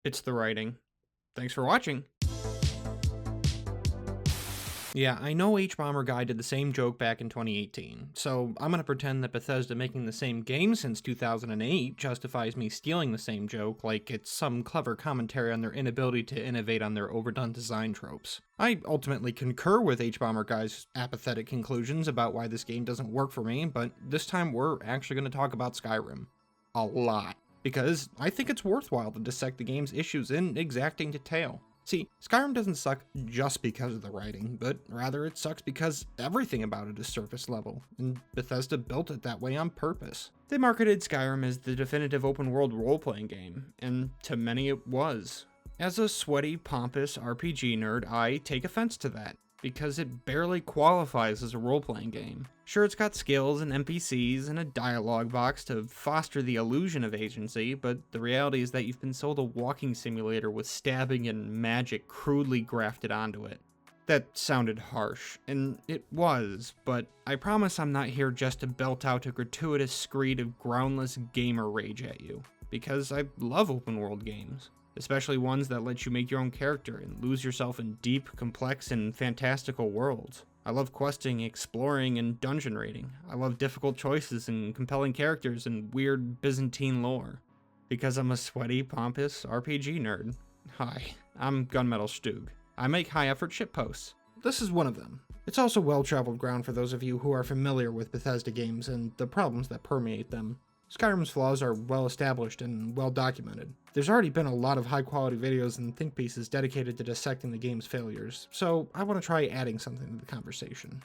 It's the writing. Thanks for watching. Yeah, I know H-Bomber Guy did the same joke back in 2018, so I'm gonna pretend that Bethesda making the same game since 2008 justifies me stealing the same joke like it's some clever commentary on their inability to innovate on their overdone design tropes. I ultimately concur with H-Bomber Guy's apathetic conclusions about why this game doesn't work for me, but this time we're actually gonna talk about Skyrim. A lot. Because I think it's worthwhile to dissect the game's issues in exacting detail. See, Skyrim doesn't suck just because of the writing, but rather it sucks because everything about it is surface level, and Bethesda built it that way on purpose. They marketed Skyrim as the definitive open world role-playing game, and to many it was. As a sweaty, pompous RPG nerd, I take offense to that, because it barely qualifies as a role-playing game. Sure, it's got skills and NPCs and a dialogue box to foster the illusion of agency, but the reality is that you've been sold a walking simulator with stabbing and magic crudely grafted onto it. That sounded harsh, and it was, but I promise I'm not here just to belt out a gratuitous screed of groundless gamer rage at you, because I love open world games. Especially ones that let you make your own character and lose yourself in deep, complex, and fantastical worlds. I love questing, exploring, and dungeon raiding. I love difficult choices and compelling characters and weird Byzantine lore. Because I'm a sweaty, pompous RPG nerd. Hi, I'm Gunmetal Stug. I make high-effort shitposts. This is one of them. It's also well-traveled ground for those of you who are familiar with Bethesda games and the problems that permeate them. Skyrim's flaws are well established and well documented. There's already been a lot of high quality videos and think pieces dedicated to dissecting the game's failures, so I want to try adding something to the conversation.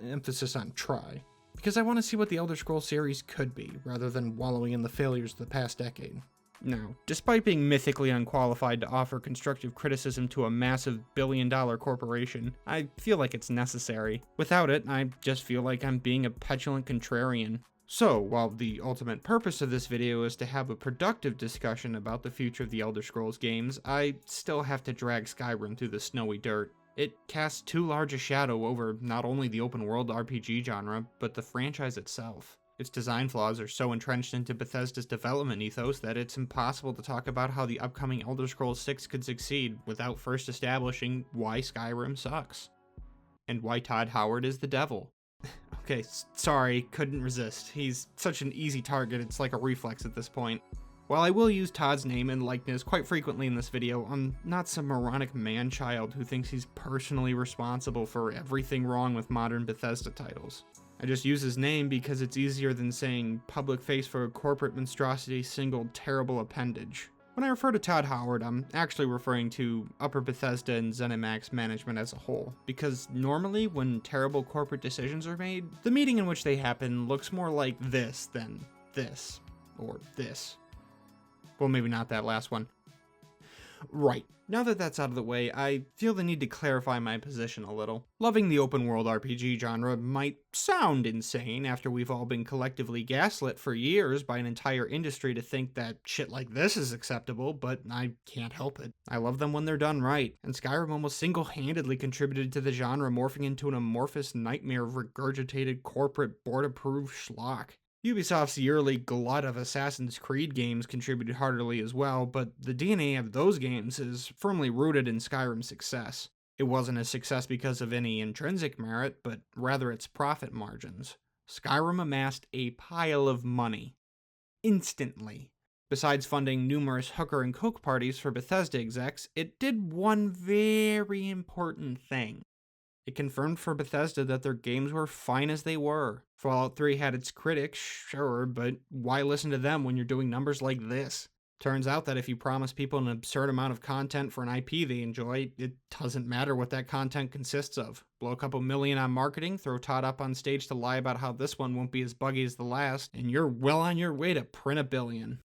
Emphasis on try. Because I want to see what the Elder Scrolls series could be, rather than wallowing in the failures of the past decade. Now, despite being mythically unqualified to offer constructive criticism to a massive billion-dollar corporation, I feel like it's necessary. Without it, I just feel like I'm being a petulant contrarian. So, while the ultimate purpose of this video is to have a productive discussion about the future of the Elder Scrolls games, I still have to drag Skyrim through the snowy dirt. It casts too large a shadow over not only the open world RPG genre, but the franchise itself. Its design flaws are so entrenched into Bethesda's development ethos that it's impossible to talk about how the upcoming Elder Scrolls 6 could succeed without first establishing why Skyrim sucks. And why Todd Howard is the devil. Okay, sorry, couldn't resist. He's such an easy target, it's like a reflex at this point. While I will use Todd's name and likeness quite frequently in this video, I'm not some moronic man-child who thinks he's personally responsible for everything wrong with modern Bethesda titles. I just use his name because it's easier than saying public face for a corporate monstrosity single terrible appendage. When I refer to Todd Howard, I'm actually referring to Upper Bethesda and ZeniMax management as a whole, because normally when terrible corporate decisions are made, the meeting in which they happen looks more like this than this, or this. Well, maybe not that last one. Right. Now that that's out of the way, I feel the need to clarify my position a little. Loving the open world RPG genre might sound insane after we've all been collectively gaslit for years by an entire industry to think that shit like this is acceptable, but I can't help it. I love them when they're done right, and Skyrim almost single-handedly contributed to the genre morphing into an amorphous nightmare of regurgitated corporate board-approved schlock. Ubisoft's yearly glut of Assassin's Creed games contributed heartily as well, but the DNA of those games is firmly rooted in Skyrim's success. It wasn't a success because of any intrinsic merit, but rather its profit margins. Skyrim amassed a pile of money. Instantly. Besides funding numerous hooker and coke parties for Bethesda execs, it did one very important thing. It confirmed for Bethesda that their games were fine as they were. Fallout 3 had its critics, sure, but why listen to them when you're doing numbers like this? Turns out that if you promise people an absurd amount of content for an IP they enjoy, it doesn't matter what that content consists of. Blow a couple million on marketing, throw Todd up on stage to lie about how this one won't be as buggy as the last, and you're well on your way to print $1 billion.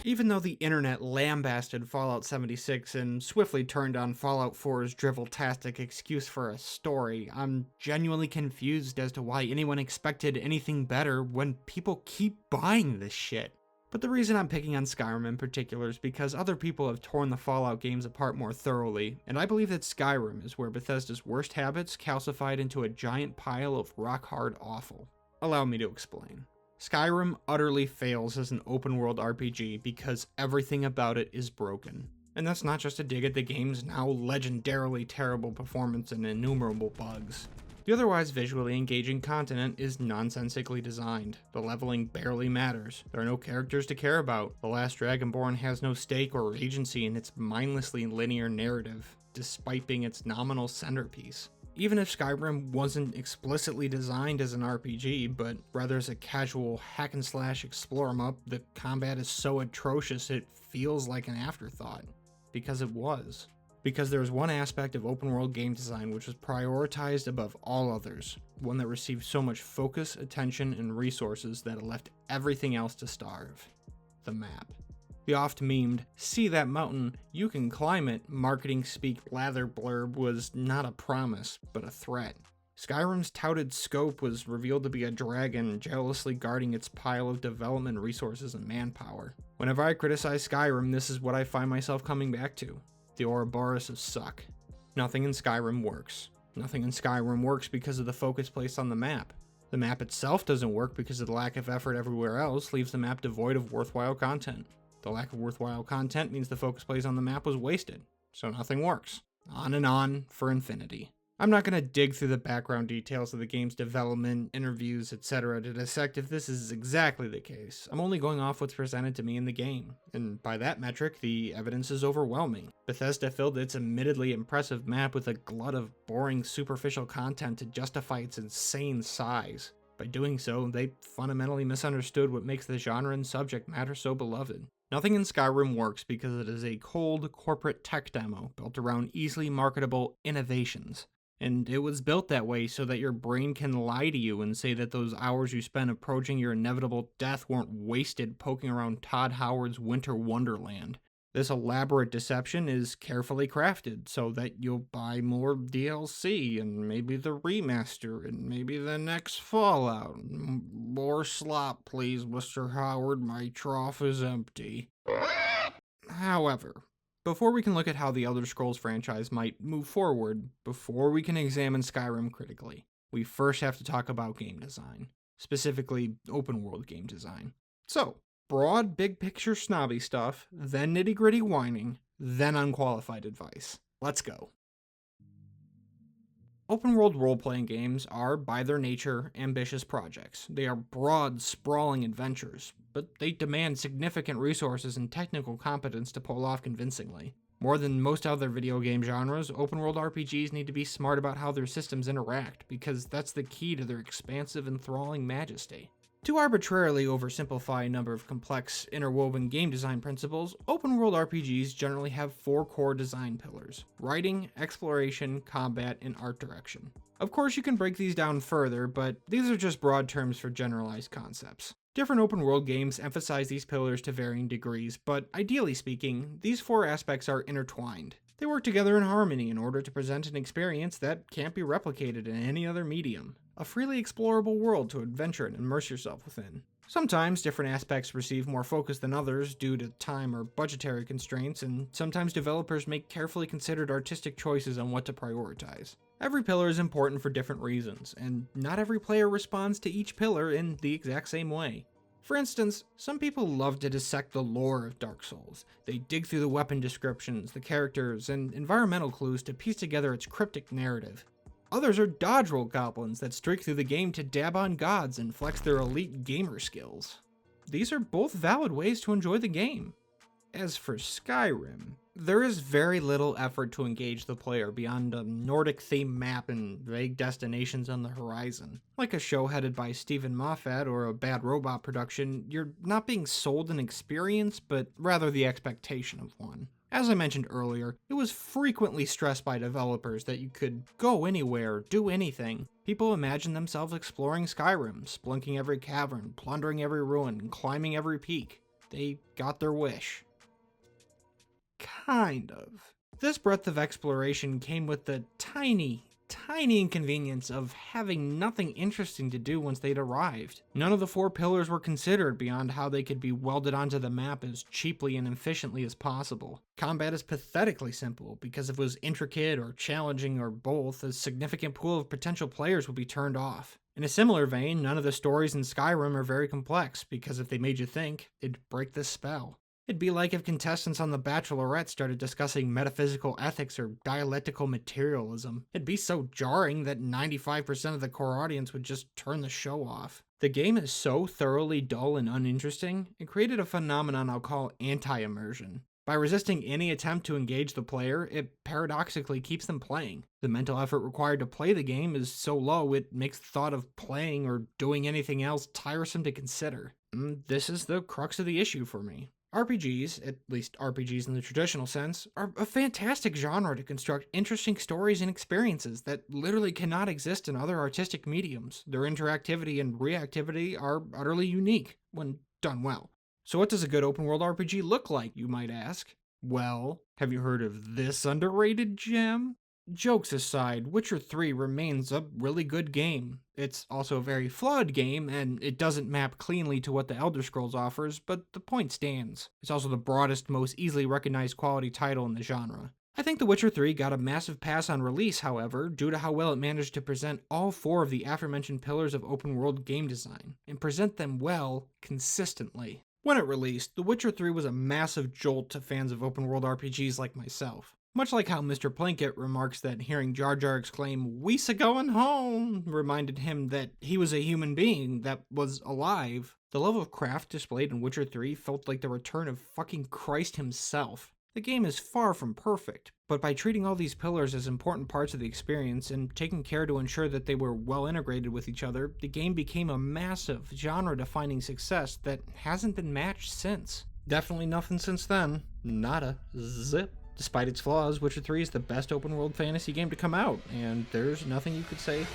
Even though the internet lambasted Fallout 76 and swiftly turned on Fallout 4's drivel-tastic excuse for a story, I'm genuinely confused as to why anyone expected anything better when people keep buying this shit. But the reason I'm picking on Skyrim in particular is because other people have torn the Fallout games apart more thoroughly, and I believe that Skyrim is where Bethesda's worst habits calcified into a giant pile of rock-hard awful. Allow me to explain. Skyrim utterly fails as an open-world RPG because everything about it is broken. And that's not just a dig at the game's now legendarily terrible performance and innumerable bugs. The otherwise visually engaging continent is nonsensically designed. The leveling barely matters. There are no characters to care about. The Last Dragonborn has no stake or agency in its mindlessly linear narrative, despite being its nominal centerpiece. Even if Skyrim wasn't explicitly designed as an RPG, but rather as a casual hack-and-slash explore 'em up, the combat is so atrocious it feels like an afterthought. Because it was. Because there was one aspect of open-world game design which was prioritized above all others, one that received so much focus, attention, and resources that it left everything else to starve. The map. The oft-memed, "see that mountain, you can climb it" marketing speak blather blurb was not a promise, but a threat. Skyrim's touted scope was revealed to be a dragon jealously guarding its pile of development resources and manpower. Whenever I criticize Skyrim, this is what I find myself coming back to. The Ouroboros of Suck. Nothing in Skyrim works. Nothing in Skyrim works because of the focus placed on the map. The map itself doesn't work because of the lack of effort everywhere else leaves the map devoid of worthwhile content. The lack of worthwhile content means the focus placed on the map was wasted, so nothing works. On and on for infinity. I'm not going to dig through the background details of the game's development, interviews, etc. to dissect if this is exactly the case. I'm only going off what's presented to me in the game, and by that metric, the evidence is overwhelming. Bethesda filled its admittedly impressive map with a glut of boring, superficial content to justify its insane size. By doing so, they fundamentally misunderstood what makes the genre and subject matter so beloved. Nothing in Skyrim works because it is a cold, corporate tech demo built around easily marketable innovations. And it was built that way so that your brain can lie to you and say that those hours you spent approaching your inevitable death weren't wasted poking around Todd Howard's winter wonderland. This elaborate deception is carefully crafted so that you'll buy more DLC and maybe the remaster and maybe the next Fallout. More slop, please, Mr. Howard. My trough is empty. However, before we can look at how the Elder Scrolls franchise might move forward, before we can examine Skyrim critically, we first have to talk about game design, specifically open world game design. So, broad, big picture snobby stuff, then nitty gritty whining, then unqualified advice. Let's go. Open world role-playing games are, by their nature, ambitious projects. They are broad, sprawling adventures, but they demand significant resources and technical competence to pull off convincingly. More than most other video game genres, open world RPGs need to be smart about how their systems interact, because that's the key to their expansive, enthralling majesty. To arbitrarily oversimplify a number of complex, interwoven game design principles, open-world RPGs generally have 4 core design pillars: writing, exploration, combat, and art direction. Of course, you can break these down further, but these are just broad terms for generalized concepts. Different open-world games emphasize these pillars to varying degrees, but ideally speaking, these 4 aspects are intertwined. They work together in harmony in order to present an experience that can't be replicated in any other medium. A freely explorable world to adventure and immerse yourself within. Sometimes different aspects receive more focus than others due to time or budgetary constraints, and sometimes developers make carefully considered artistic choices on what to prioritize. Every pillar is important for different reasons, and not every player responds to each pillar in the exact same way. For instance, some people love to dissect the lore of Dark Souls. They dig through the weapon descriptions, the characters, and environmental clues to piece together its cryptic narrative. Others are dodge roll goblins that streak through the game to dab on gods and flex their elite gamer skills. These are both valid ways to enjoy the game. As for Skyrim, there is very little effort to engage the player beyond a Nordic-themed map and vague destinations on the horizon. Like a show headed by Stephen Moffat or a Bad Robot production, you're not being sold an experience, but rather the expectation of one. As I mentioned earlier, it was frequently stressed by developers that you could go anywhere, do anything. People imagined themselves exploring Skyrim, splunking every cavern, plundering every ruin, and climbing every peak. They got their wish. Kind of. This breadth of exploration came with the tiny inconvenience of having nothing interesting to do once they'd arrived. None of the 4 pillars were considered beyond how they could be welded onto the map as cheaply and efficiently as possible. Combat is pathetically simple, because if it was intricate or challenging or both, a significant pool of potential players would be turned off. In a similar vein, none of the stories in Skyrim are very complex, because if they made you think, it'd break the spell. It'd be like if contestants on The Bachelorette started discussing metaphysical ethics or dialectical materialism. It'd be so jarring that 95% of the core audience would just turn the show off. The game is so thoroughly dull and uninteresting, it created a phenomenon I'll call anti-immersion. By resisting any attempt to engage the player, it paradoxically keeps them playing. The mental effort required to play the game is so low it makes the thought of playing or doing anything else tiresome to consider. This is the crux of the issue for me. RPGs, at least RPGs in the traditional sense, are a fantastic genre to construct interesting stories and experiences that literally cannot exist in other artistic mediums. Their interactivity and reactivity are utterly unique when done well. So what does a good open world RPG look like, you might ask? Well, have you heard of this underrated gem? Jokes aside, Witcher 3 remains a really good game. It's also a very flawed game, and it doesn't map cleanly to what the Elder Scrolls offers, but the point stands. It's also the broadest, most easily recognized quality title in the genre. I think The Witcher 3 got a massive pass on release, however, due to how well it managed to present all four of the aforementioned pillars of open world game design, and present them well, consistently. When it released, The Witcher 3 was a massive jolt to fans of open world RPGs like myself. Much like how Mr. Plinkett remarks that hearing Jar Jar exclaim, "We's a going home," reminded him that he was a human being that was alive, the level of craft displayed in Witcher 3 felt like the return of fucking Christ himself. The game is far from perfect, but by treating all these pillars as important parts of the experience and taking care to ensure that they were well integrated with each other, the game became a massive, genre-defining success that hasn't been matched since. Definitely nothing since then. Nada. Zip. Despite its flaws, Witcher 3 is the best open-world fantasy game to come out, and there's nothing you could say.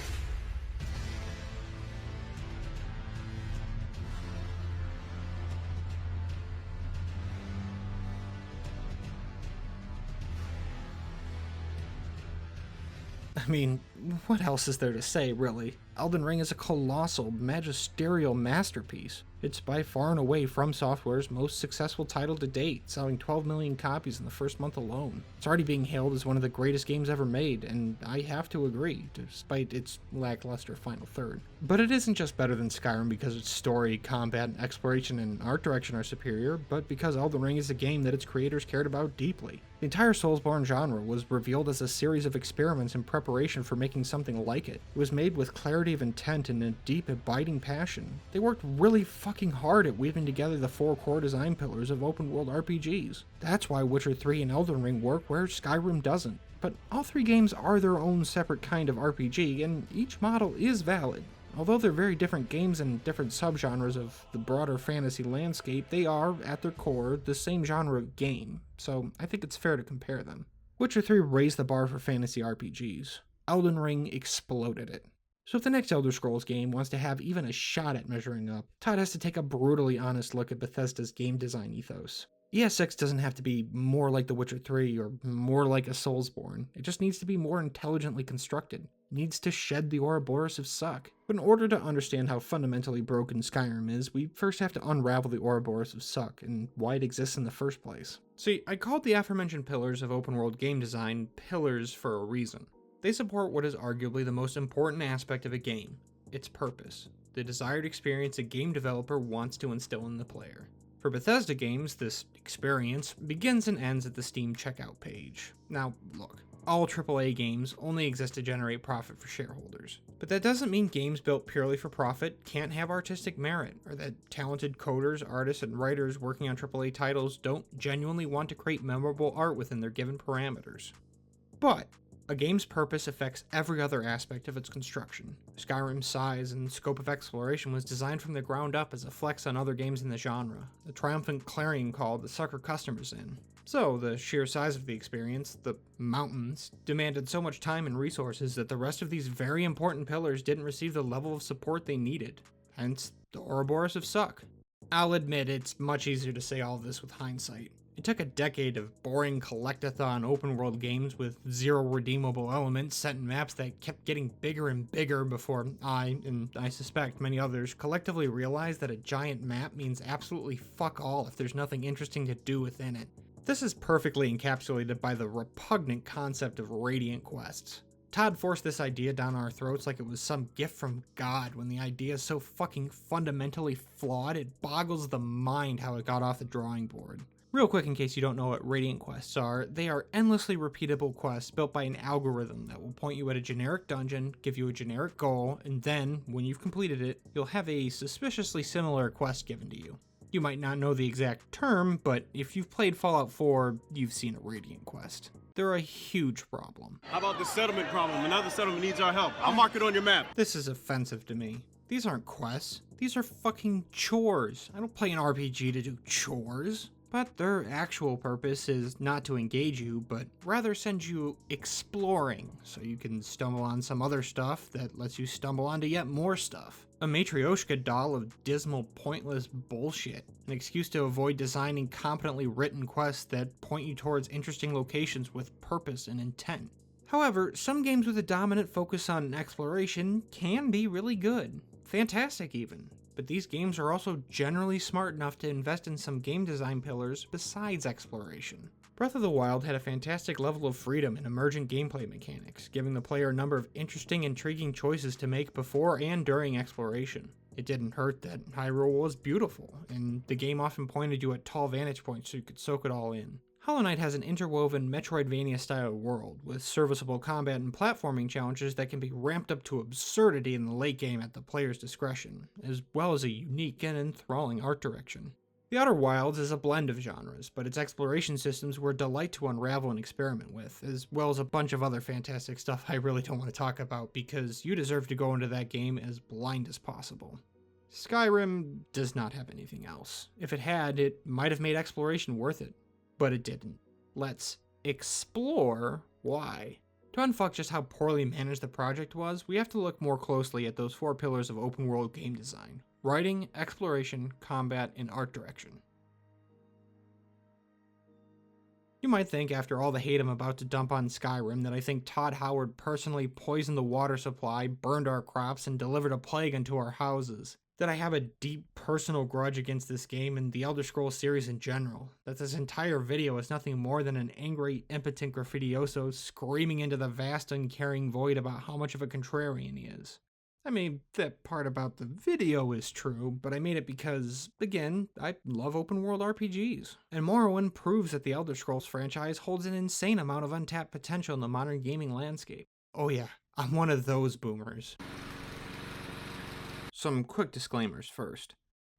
I mean, what else is there to say, really? Elden Ring is a colossal, magisterial masterpiece. It's by far and away From Software's most successful title to date, selling 12 million copies in the first month alone. It's already being hailed as one of the greatest games ever made, and I have to agree, despite its lackluster final third. But it isn't just better than Skyrim because its story, combat, exploration, and art direction are superior, but because Elden Ring is a game that its creators cared about deeply. The entire Soulsborne genre was revealed as a series of experiments in preparation for making something like it. It was made with clarity of intent and a deep, abiding passion. They worked really fucking hard at weaving together the four core design pillars of open-world RPGs. That's why Witcher 3 and Elden Ring work where Skyrim doesn't. But all three games are their own separate kind of RPG, and each model is valid. Although they're very different games and different subgenres of the broader fantasy landscape, they are, at their core, the same genre of game, so I think it's fair to compare them. Witcher 3 raised the bar for fantasy RPGs. Elden Ring exploded it. So if the next Elder Scrolls game wants to have even a shot at measuring up, TODD has to take a brutally honest look at Bethesda's game design ethos. ES6 doesn't have to be more like The Witcher 3 or more like a Soulsborne. It just needs to be more intelligently constructed. It needs to shed the Ouroboros of Suck. But in order to understand how fundamentally broken Skyrim is, we first have to unravel the Ouroboros of Suck and why it exists in the first place. See, I called the aforementioned pillars of open world game design pillars for a reason. They support what is arguably the most important aspect of a game, its purpose, the desired experience a game developer wants to instill in the player. For Bethesda games, this experience begins and ends at the Steam checkout page. Now, look, all AAA games only exist to generate profit for shareholders. But that doesn't mean games built purely for profit can't have artistic merit, or that talented coders, artists, and writers working on AAA titles don't genuinely want to create memorable art within their given parameters. But a game's purpose affects every other aspect of its construction. Skyrim's size and scope of exploration was designed from the ground up as a flex on other games in the genre, a triumphant clarion call to sucker customers in. So, the sheer size of the experience, the mountains, demanded so much time and resources that the rest of these very important pillars didn't receive the level of support they needed. Hence, the Ouroboros of Suck. I'll admit it's much easier to say all of this with hindsight. It took a decade of boring collectathon open-world games with zero redeemable elements set in maps that kept getting bigger and bigger before I, and I suspect many others, collectively realized that a giant map means absolutely fuck all if there's nothing interesting to do within it. This is perfectly encapsulated by the repugnant concept of radiant quests. Todd forced this idea down our throats like it was some gift from God, when the idea is so fucking fundamentally flawed it boggles the mind how it got off the drawing board. Real quick, in case you don't know what Radiant quests are, they are endlessly repeatable quests built by an algorithm that will point you at a generic dungeon, give you a generic goal, and then, when you've completed it, you'll have a suspiciously similar quest given to you. You might not know the exact term, but if you've played Fallout 4, you've seen a Radiant quest. They're a huge problem. How about the settlement problem? Another settlement needs our help. I'll mark it on your map. This is offensive to me. These aren't quests. These are fucking chores. I don't play an RPG to do chores. But their actual purpose is not to engage you, but rather send you exploring, so you can stumble on some other stuff that lets you stumble onto yet more stuff. A Matryoshka doll of dismal, pointless bullshit. An excuse to avoid designing competently written quests that point you towards interesting locations with purpose and intent. However, some games with a dominant focus on exploration can be really good. Fantastic even. But these games are also generally smart enough to invest in some game design pillars besides exploration. Breath of the Wild had a fantastic level of freedom and emergent gameplay mechanics, giving the player a number of interesting, intriguing choices to make before and during exploration. It didn't hurt that Hyrule was beautiful, and the game often pointed you at tall vantage points so you could soak it all in. Hollow Knight has an interwoven Metroidvania-style world, with serviceable combat and platforming challenges that can be ramped up to absurdity in the late game at the player's discretion, as well as a unique and enthralling art direction. The Outer Wilds is a blend of genres, but its exploration systems were a delight to unravel and experiment with, as well as a bunch of other fantastic stuff I really don't want to talk about because you deserve to go into that game as blind as possible. Skyrim does not have anything else. If it had, it might have made exploration worth it. But it didn't. Let's explore why. To unfuck just how poorly managed the project was, we have to look more closely at those 4 pillars of open world game design: writing, exploration, combat, and art direction. You might think, after all the hate I'm about to dump on Skyrim, that I think Todd Howard personally poisoned the water supply, burned our crops, and delivered a plague into our houses. That I have a deep personal grudge against this game and the Elder Scrolls series in general. That this entire video is nothing more than an angry, impotent graffitioso screaming into the vast, uncaring void about how much of a contrarian he is. I mean, that part about the video is true, but I made it because, again, I love open world RPGs. And Morrowind proves that the Elder Scrolls franchise holds an insane amount of untapped potential in the modern gaming landscape. Oh yeah, I'm one of those boomers. Some quick disclaimers first.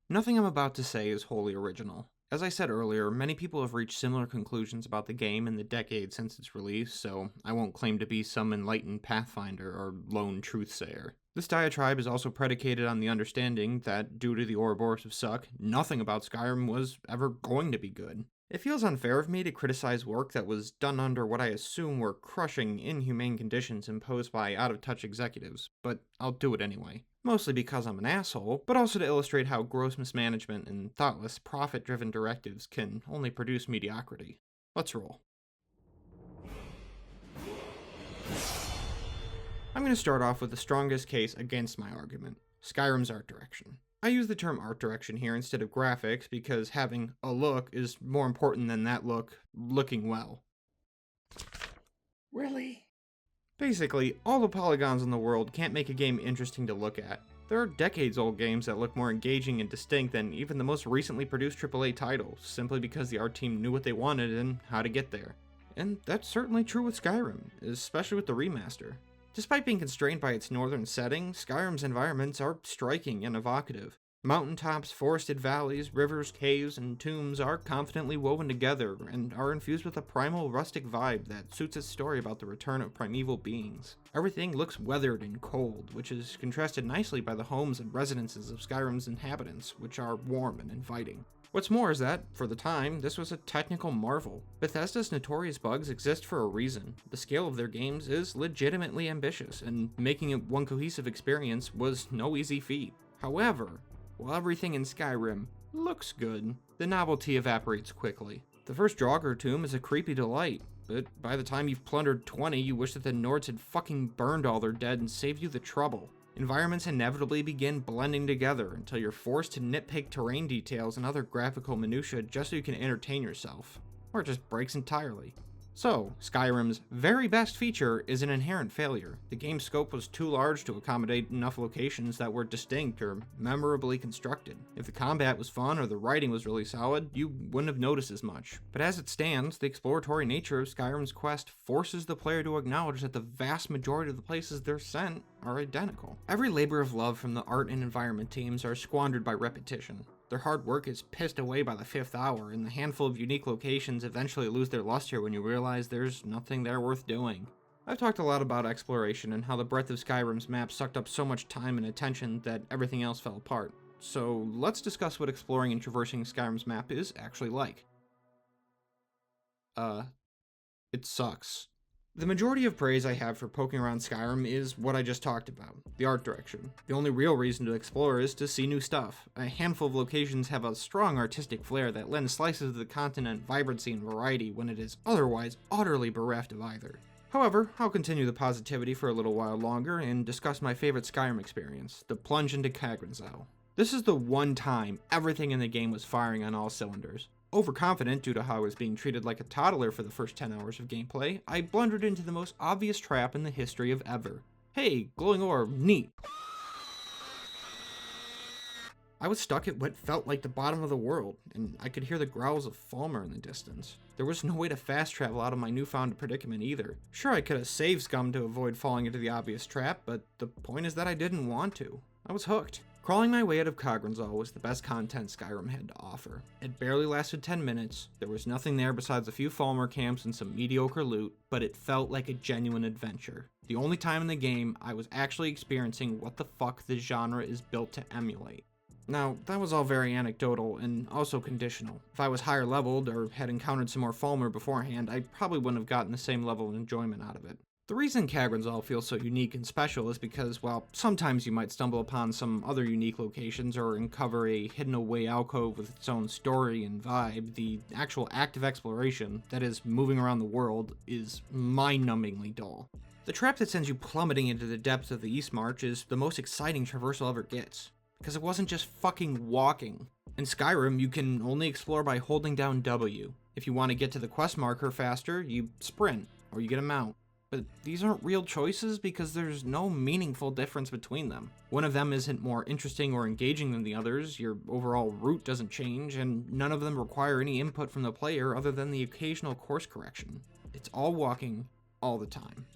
Nothing I'm about to say is wholly original. As I said earlier, many people have reached similar conclusions about the game in the decade since its release, so I won't claim to be some enlightened pathfinder or lone truthsayer. This diatribe is also predicated on the understanding that, due to the Ouroboros of Suck, nothing about Skyrim was ever going to be good. It feels unfair of me to criticize work that was done under what I assume were crushing, inhumane conditions imposed by out-of-touch executives, but I'll do it anyway. Mostly because I'm an asshole, but also to illustrate how gross mismanagement and thoughtless, profit-driven directives can only produce mediocrity. Let's roll. I'm going to start off with the strongest case against my argument: Skyrim's art direction. I use the term art direction here instead of graphics because having a look is more important than that look looking well. Really? Basically, all the polygons in the world can't make a game interesting to look at. There are decades-old games that look more engaging and distinct than even the most recently produced AAA titles, simply because the art team knew what they wanted and how to get there. And that's certainly true with Skyrim, especially with the remaster. Despite being constrained by its northern setting, Skyrim's environments are striking and evocative. Mountaintops, forested valleys, rivers, caves, and tombs are confidently woven together and are infused with a primal, rustic vibe that suits its story about the return of primeval beings. Everything looks weathered and cold, which is contrasted nicely by the homes and residences of Skyrim's inhabitants, which are warm and inviting. What's more is that, for the time, this was a technical marvel. Bethesda's notorious bugs exist for a reason. The scale of their games is legitimately ambitious, and making it one cohesive experience was no easy feat. However, while everything in Skyrim looks good, the novelty evaporates quickly. The first Draugr tomb is a creepy delight, but by the time you've plundered 20, you wish that the Nords had fucking burned all their dead and saved you the trouble. Environments inevitably begin blending together until you're forced to nitpick terrain details and other graphical minutiae just so you can entertain yourself. Or it just breaks entirely. So, Skyrim's very best feature is an inherent failure. The game's scope was too large to accommodate enough locations that were distinct or memorably constructed. If the combat was fun or the writing was really solid, you wouldn't have noticed as much. But as it stands, the exploratory nature of Skyrim's quest forces the player to acknowledge that the vast majority of the places they're sent are identical. Every labor of love from the art and environment teams are squandered by repetition. Their hard work is pissed away by the 5th hour, and the handful of unique locations eventually lose their luster when you realize there's nothing there worth doing. I've talked a lot about exploration and how the breadth of Skyrim's map sucked up so much time and attention that everything else fell apart. So let's discuss what exploring and traversing Skyrim's map is actually like. It sucks. The majority of praise I have for poking around Skyrim is what I just talked about, the art direction. The only real reason to explore is to see new stuff. A handful of locations have a strong artistic flair that lends slices of the continent vibrancy and variety when it is otherwise utterly bereft of either. However, I'll continue the positivity for a little while longer and discuss my favorite Skyrim experience, the plunge into Kagranzal. This is the one time everything in the game was firing on all cylinders. Overconfident due to how I was being treated like a toddler for the first 10 hours of gameplay, I blundered into the most obvious trap in the history of ever. Hey, glowing orb, neat. I was stuck at what felt like the bottom of the world, and I could hear the growls of Falmer in the distance. There was no way to fast travel out of my newfound predicament either. Sure, I could have saved scum to avoid falling into the obvious trap, but the point is that I didn't want to. I was hooked. Crawling my way out of Kagranzal was the best content Skyrim had to offer. It barely lasted 10 minutes, there was nothing there besides a few Falmer camps and some mediocre loot, but it felt like a genuine adventure. The only time in the game I was actually experiencing what the fuck the genre is built to emulate. Now, that was all very anecdotal and also conditional. If I was higher leveled or had encountered some more Falmer beforehand, I probably wouldn't have gotten the same level of enjoyment out of it. The reason Kagranzal feels so unique and special is because, while sometimes you might stumble upon some other unique locations or uncover a hidden away alcove with its own story and vibe, the actual act of exploration, that is, moving around the world, is mind-numbingly dull. The trap that sends you plummeting into the depths of the East March is the most exciting traversal ever gets, because it wasn't just fucking walking. In Skyrim, you can only explore by holding down W. If you want to get to the quest marker faster, you sprint, or you get a mount. But these aren't real choices because there's no meaningful difference between them. One of them isn't more interesting or engaging than the others, your overall route doesn't change, and none of them require any input from the player other than the occasional course correction. It's all walking, all the time.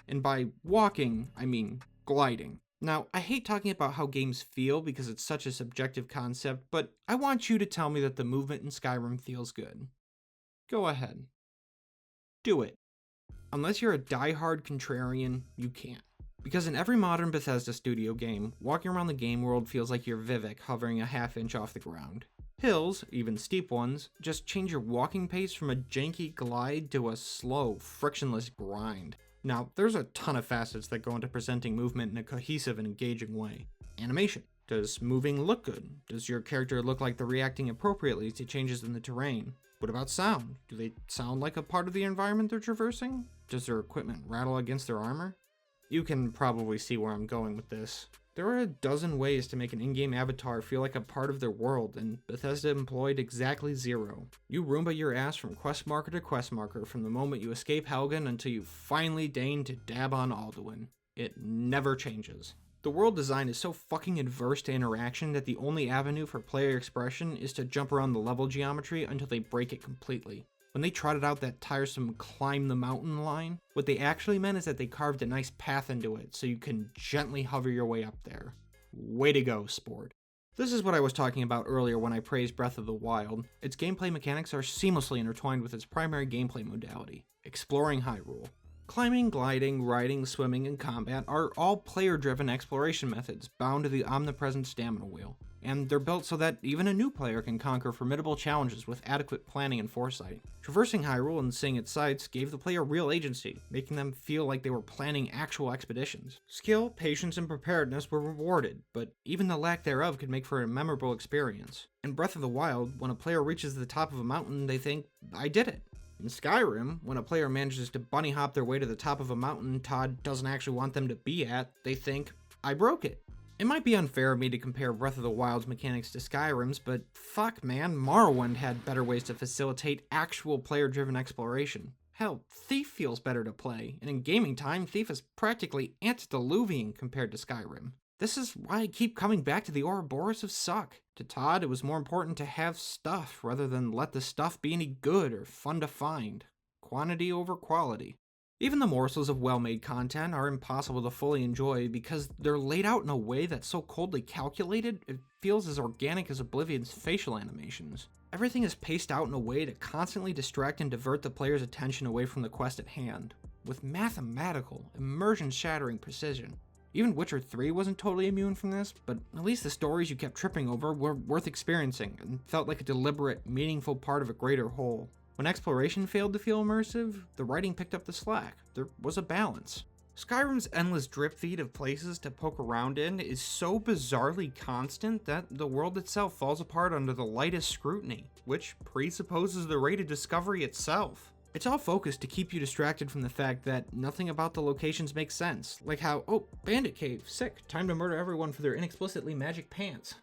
And by walking, I mean gliding. Now, I hate talking about how games feel because it's such a subjective concept, but I want you to tell me that the movement in Skyrim feels good. Go ahead. Do it. Unless you're a die-hard contrarian, you can't. Because in every modern Bethesda studio game, walking around the game world feels like you're Vivek hovering a half-inch off the ground. Hills, even steep ones, just change your walking pace from a janky glide to a slow, frictionless grind. Now, there's a ton of facets that go into presenting movement in a cohesive and engaging way. Animation. Does moving look good? Does your character look like they're reacting appropriately to changes in the terrain? What about sound? Do they sound like a part of the environment they're traversing? Does their equipment rattle against their armor? You can probably see where I'm going with this. There are a dozen ways to make an in-game avatar feel like a part of their world, and Bethesda employed exactly 0. You Roomba your ass from quest marker to quest marker from the moment you escape Helgen until you finally deign to dab on Alduin. It never changes. The world design is so fucking adverse to interaction that the only avenue for player expression is to jump around the level geometry until they break it completely. When they trotted out that tiresome climb the mountain line, what they actually meant is that they carved a nice path into it so you can gently hover your way up there. Way to go, sport. This is what I was talking about earlier when I praised Breath of the Wild. Its gameplay mechanics are seamlessly intertwined with its primary gameplay modality, exploring Hyrule. Climbing, gliding, riding, swimming, and combat are all player-driven exploration methods bound to the omnipresent stamina wheel, and they're built so that even a new player can conquer formidable challenges with adequate planning and foresight. Traversing Hyrule and seeing its sights gave the player real agency, making them feel like they were planning actual expeditions. Skill, patience, and preparedness were rewarded, but even the lack thereof could make for a memorable experience. In Breath of the Wild, when a player reaches the top of a mountain, they think, "I did it." In Skyrim, when a player manages to bunny hop their way to the top of a mountain TODD doesn't actually want them to be at, they think, "I broke it." It might be unfair of me to compare Breath of the Wild's mechanics to Skyrim's, but fuck man, Morrowind had better ways to facilitate actual player-driven exploration. Hell, Thief feels better to play, and in gaming time, Thief is practically antediluvian compared to Skyrim. This is why I keep coming back to the Ouroboros of Suck. To Todd, it was more important to have stuff rather than let the stuff be any good or fun to find. Quantity over quality. Even the morsels of well-made content are impossible to fully enjoy because they're laid out in a way that's so coldly calculated, it feels as organic as Oblivion's facial animations. Everything is paced out in a way to constantly distract and divert the player's attention away from the quest at hand, with mathematical, immersion-shattering precision. Even Witcher 3 wasn't totally immune from this, but at least the stories you kept tripping over were worth experiencing and felt like a deliberate, meaningful part of a greater whole. When exploration failed to feel immersive, the writing picked up the slack. There was a balance. Skyrim's endless drip feed of places to poke around in is so bizarrely constant that the world itself falls apart under the lightest scrutiny, which presupposes the rate of discovery itself. It's all focused to keep you distracted from the fact that nothing about the locations makes sense, like how, oh, bandit cave, sick, time to murder everyone for their inexplicitly magic pants.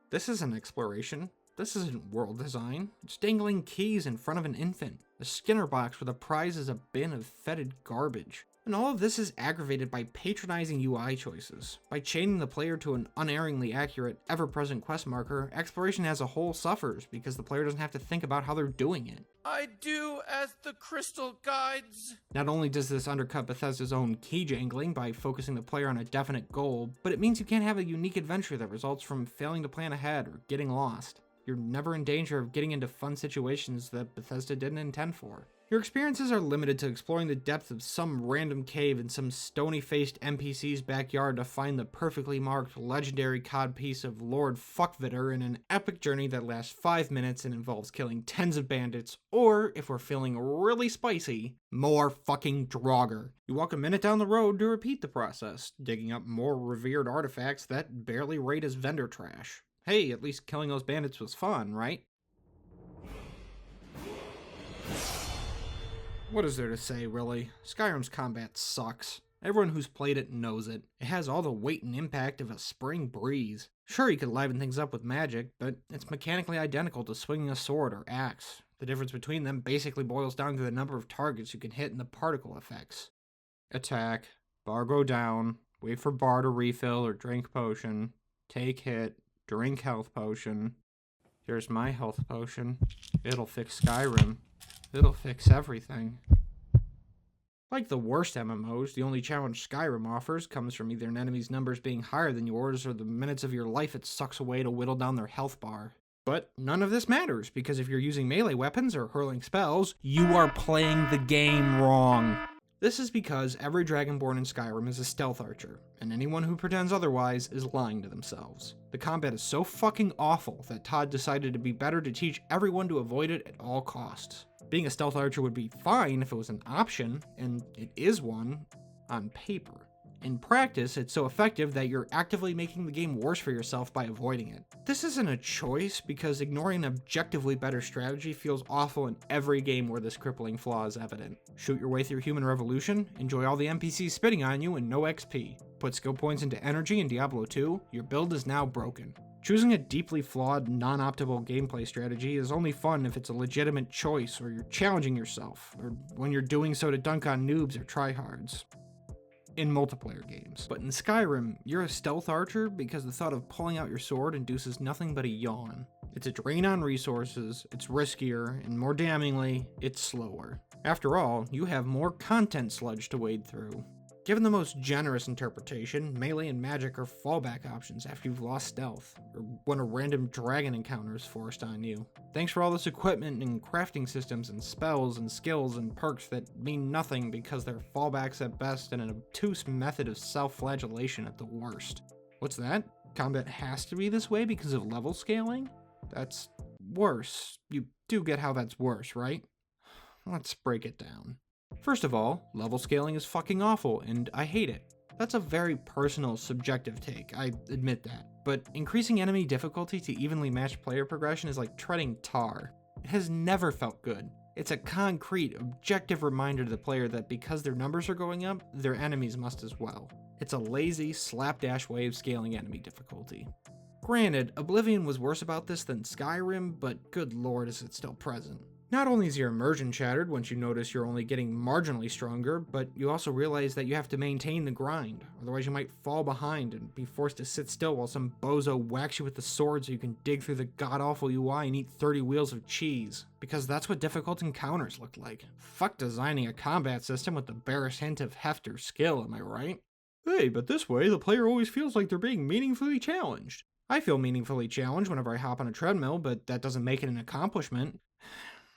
This isn't exploration. This isn't world design. It's dangling keys in front of an infant. A Skinner box where the prize is a bin of fetid garbage. And all of this is aggravated by patronizing UI choices. By chaining the player to an unerringly accurate, ever-present quest marker, exploration as a whole suffers because the player doesn't have to think about how they're doing it. I do as the crystal guides. Not only does this undercut Bethesda's own key jangling by focusing the player on a definite goal, but it means you can't have a unique adventure that results from failing to plan ahead or getting lost. You're never in danger of getting into fun situations that Bethesda didn't intend for. Your experiences are limited to exploring the depth of some random cave in some stony-faced NPC's backyard to find the perfectly marked legendary codpiece of Lord Fuckvitter in an epic journey that lasts 5 minutes and involves killing tens of bandits, or, if we're feeling really spicy, more fucking Draugr. You walk a minute down the road to repeat the process, digging up more revered artifacts that barely rate as vendor trash. Hey, at least killing those bandits was fun, right? What is there to say, really? Skyrim's combat sucks. Everyone who's played it knows it. It has all the weight and impact of a spring breeze. Sure, you could liven things up with magic, but it's mechanically identical to swinging a sword or axe. The difference between them basically boils down to the number of targets you can hit and the particle effects. Attack, bar go down, wait for bar to refill or drink potion, take hit, drink health potion. Here's my health potion. It'll fix Skyrim. It'll fix everything. Like the worst MMOs, the only challenge Skyrim offers comes from either an enemy's numbers being higher than yours or the minutes of your life it sucks away to whittle down their health bar. But none of this matters, because if you're using melee weapons or hurling spells, you are playing the game wrong. This is because every Dragonborn in Skyrim is a stealth archer, and anyone who pretends otherwise is lying to themselves. The combat is so fucking awful that Todd decided it'd be better to teach everyone to avoid it at all costs. Being a stealth archer would be fine if it was an option, and it is one, on paper. In practice, it's so effective that you're actively making the game worse for yourself by avoiding it. This isn't a choice because ignoring an objectively better strategy feels awful in every game where this crippling flaw is evident. Shoot your way through Human Revolution, enjoy all the NPCs spitting on you and no XP. Put skill points into energy in Diablo 2, your build is now broken. Choosing a deeply flawed, non-optimal gameplay strategy is only fun if it's a legitimate choice or you're challenging yourself, or when you're doing so to dunk on noobs or tryhards. In multiplayer games. But in Skyrim, you're a stealth archer because the thought of pulling out your sword induces nothing but a yawn. It's a drain on resources, it's riskier, and more damningly, it's slower. After all, you have more content sludge to wade through. Given the most generous interpretation, melee and magic are fallback options after you've lost stealth, or when a random dragon encounter is forced on you. Thanks for all this equipment and crafting systems and spells and skills and perks that mean nothing because they're fallbacks at best and an obtuse method of self-flagellation at the worst. What's that? Combat has to be this way because of level scaling? That's worse. You do get how that's worse, right? Let's break it down. First of all, level scaling is fucking awful, and I hate it. That's a very personal, subjective take, I admit that. But increasing enemy difficulty to evenly match player progression is like treading tar. It has never felt good. It's a concrete, objective reminder to the player that because their numbers are going up, their enemies must as well. It's a lazy, slapdash way of scaling enemy difficulty. Granted, Oblivion was worse about this than Skyrim, but good lord is it still present. Not only is your immersion shattered once you notice you're only getting marginally stronger, but you also realize that you have to maintain the grind, otherwise you might fall behind and be forced to sit still while some bozo whacks you with the sword so you can dig through the god-awful UI and eat 30 wheels of cheese. Because that's what difficult encounters look like. Fuck designing a combat system with the barest hint of heft or skill, am I right? Hey, but this way the player always feels like they're being meaningfully challenged. I feel meaningfully challenged whenever I hop on a treadmill, but that doesn't make it an accomplishment.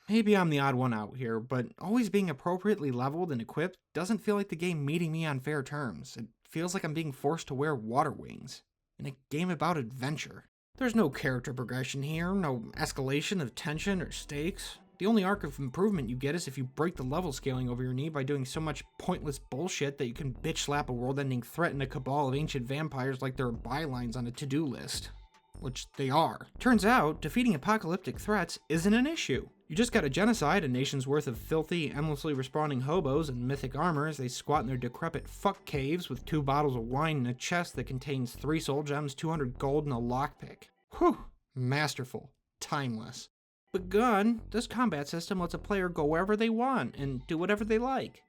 Maybe I'm the odd one out here, but always being appropriately leveled and equipped doesn't feel like the game meeting me on fair terms. It feels like I'm being forced to wear water wings in a game about adventure. There's no character progression here, no escalation of tension or stakes. The only arc of improvement you get is if you break the level scaling over your knee by doing so much pointless bullshit that you can bitch slap a world-ending threat in a cabal of ancient vampires like they're bylines on a to-do list. Which they are. Turns out, defeating apocalyptic threats isn't an issue. You just gotta genocide a nation's worth of filthy, endlessly respawning hobos in mythic armor as they squat in their decrepit fuck caves with 2 bottles of wine and a chest that contains 3 soul gems, 200 gold, and a lockpick. Whew, masterful. Timeless. But gun, this combat system lets a player go wherever they want and do whatever they like.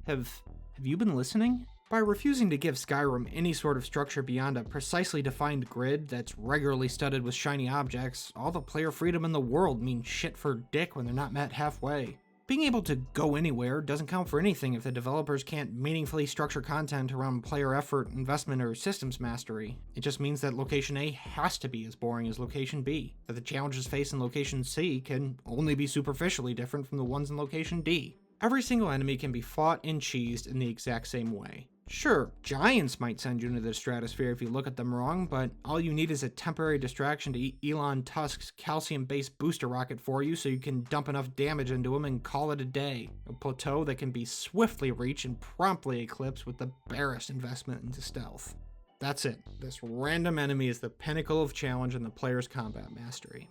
Have you been listening? By refusing to give Skyrim any sort of structure beyond a precisely defined grid that's regularly studded with shiny objects, all the player freedom in the world means shit for dick when they're not met halfway. Being able to go anywhere doesn't count for anything if the developers can't meaningfully structure content around player effort, investment, or systems mastery. It just means that Location A has to be as boring as Location B, that the challenges faced in Location C can only be superficially different from the ones in Location D. Every single enemy can be fought and cheesed in the exact same way. Sure, giants might send you into the stratosphere if you look at them wrong, but all you need is a temporary distraction to eat Elon Musk's calcium-based booster rocket for you so you can dump enough damage into him and call it a day. A plateau that can be swiftly reached and promptly eclipsed with the barest investment into stealth. That's it. This random enemy is the pinnacle of challenge and the player's combat mastery.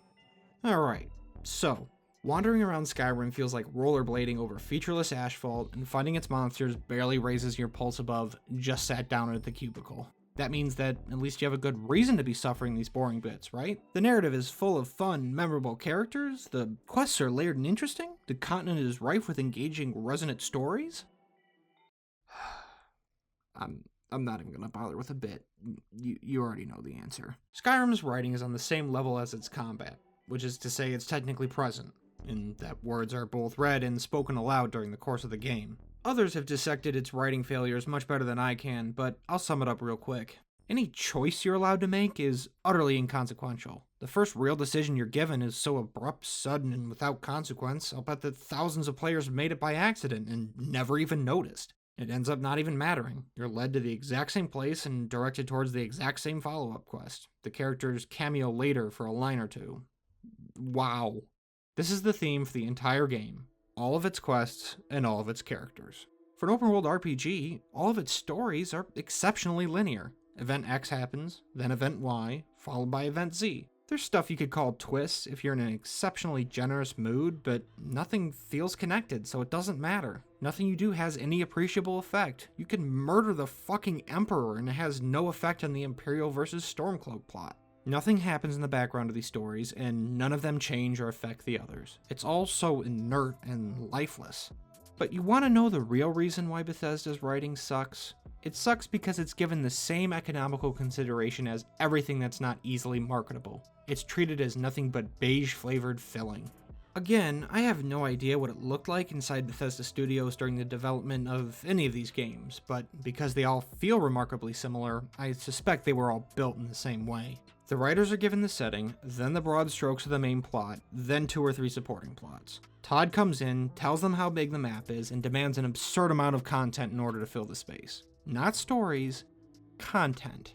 Alright, so wandering around Skyrim feels like rollerblading over featureless asphalt, and fighting its monsters barely raises your pulse above just sat down at the cubicle. That means that at least you have a good reason to be suffering these boring bits, right? The narrative is full of fun, memorable characters, the quests are layered and interesting, the continent is rife with engaging, resonant stories. I'm not even gonna bother with a bit. You already know the answer. Skyrim's writing is on the same level as its combat, which is to say it's technically present, in that words are both read and spoken aloud during the course of the game. Others have dissected its writing failures much better than I can, but I'll sum it up real quick. Any choice you're allowed to make is utterly inconsequential. The first real decision you're given is so abrupt, sudden, and without consequence, I'll bet that thousands of players made it by accident and never even noticed. It ends up not even mattering. You're led to the exact same place and directed towards the exact same follow-up quest. The characters cameo later for a line or two. Wow. This is the theme for the entire game, all of its quests, and all of its characters. For an open-world RPG, all of its stories are exceptionally linear. Event X happens, then Event Y, followed by Event Z. There's stuff you could call twists if you're in an exceptionally generous mood, but nothing feels connected, so it doesn't matter. Nothing you do has any appreciable effect. You can murder the fucking Emperor and it has no effect on the Imperial versus Stormcloak plot. Nothing happens in the background of these stories, and none of them change or affect the others. It's all so inert and lifeless. But you want to know the real reason why Bethesda's writing sucks? It sucks because it's given the same economical consideration as everything that's not easily marketable. It's treated as nothing but beige-flavored filling. Again, I have no idea what it looked like inside Bethesda Studios during the development of any of these games, but because they all feel remarkably similar, I suspect they were all built in the same way. The writers are given the setting, then the broad strokes of the main plot, then 2 or 3 supporting plots. TODD comes in, tells them how big the map is, and demands an absurd amount of content in order to fill the space. Not stories, content.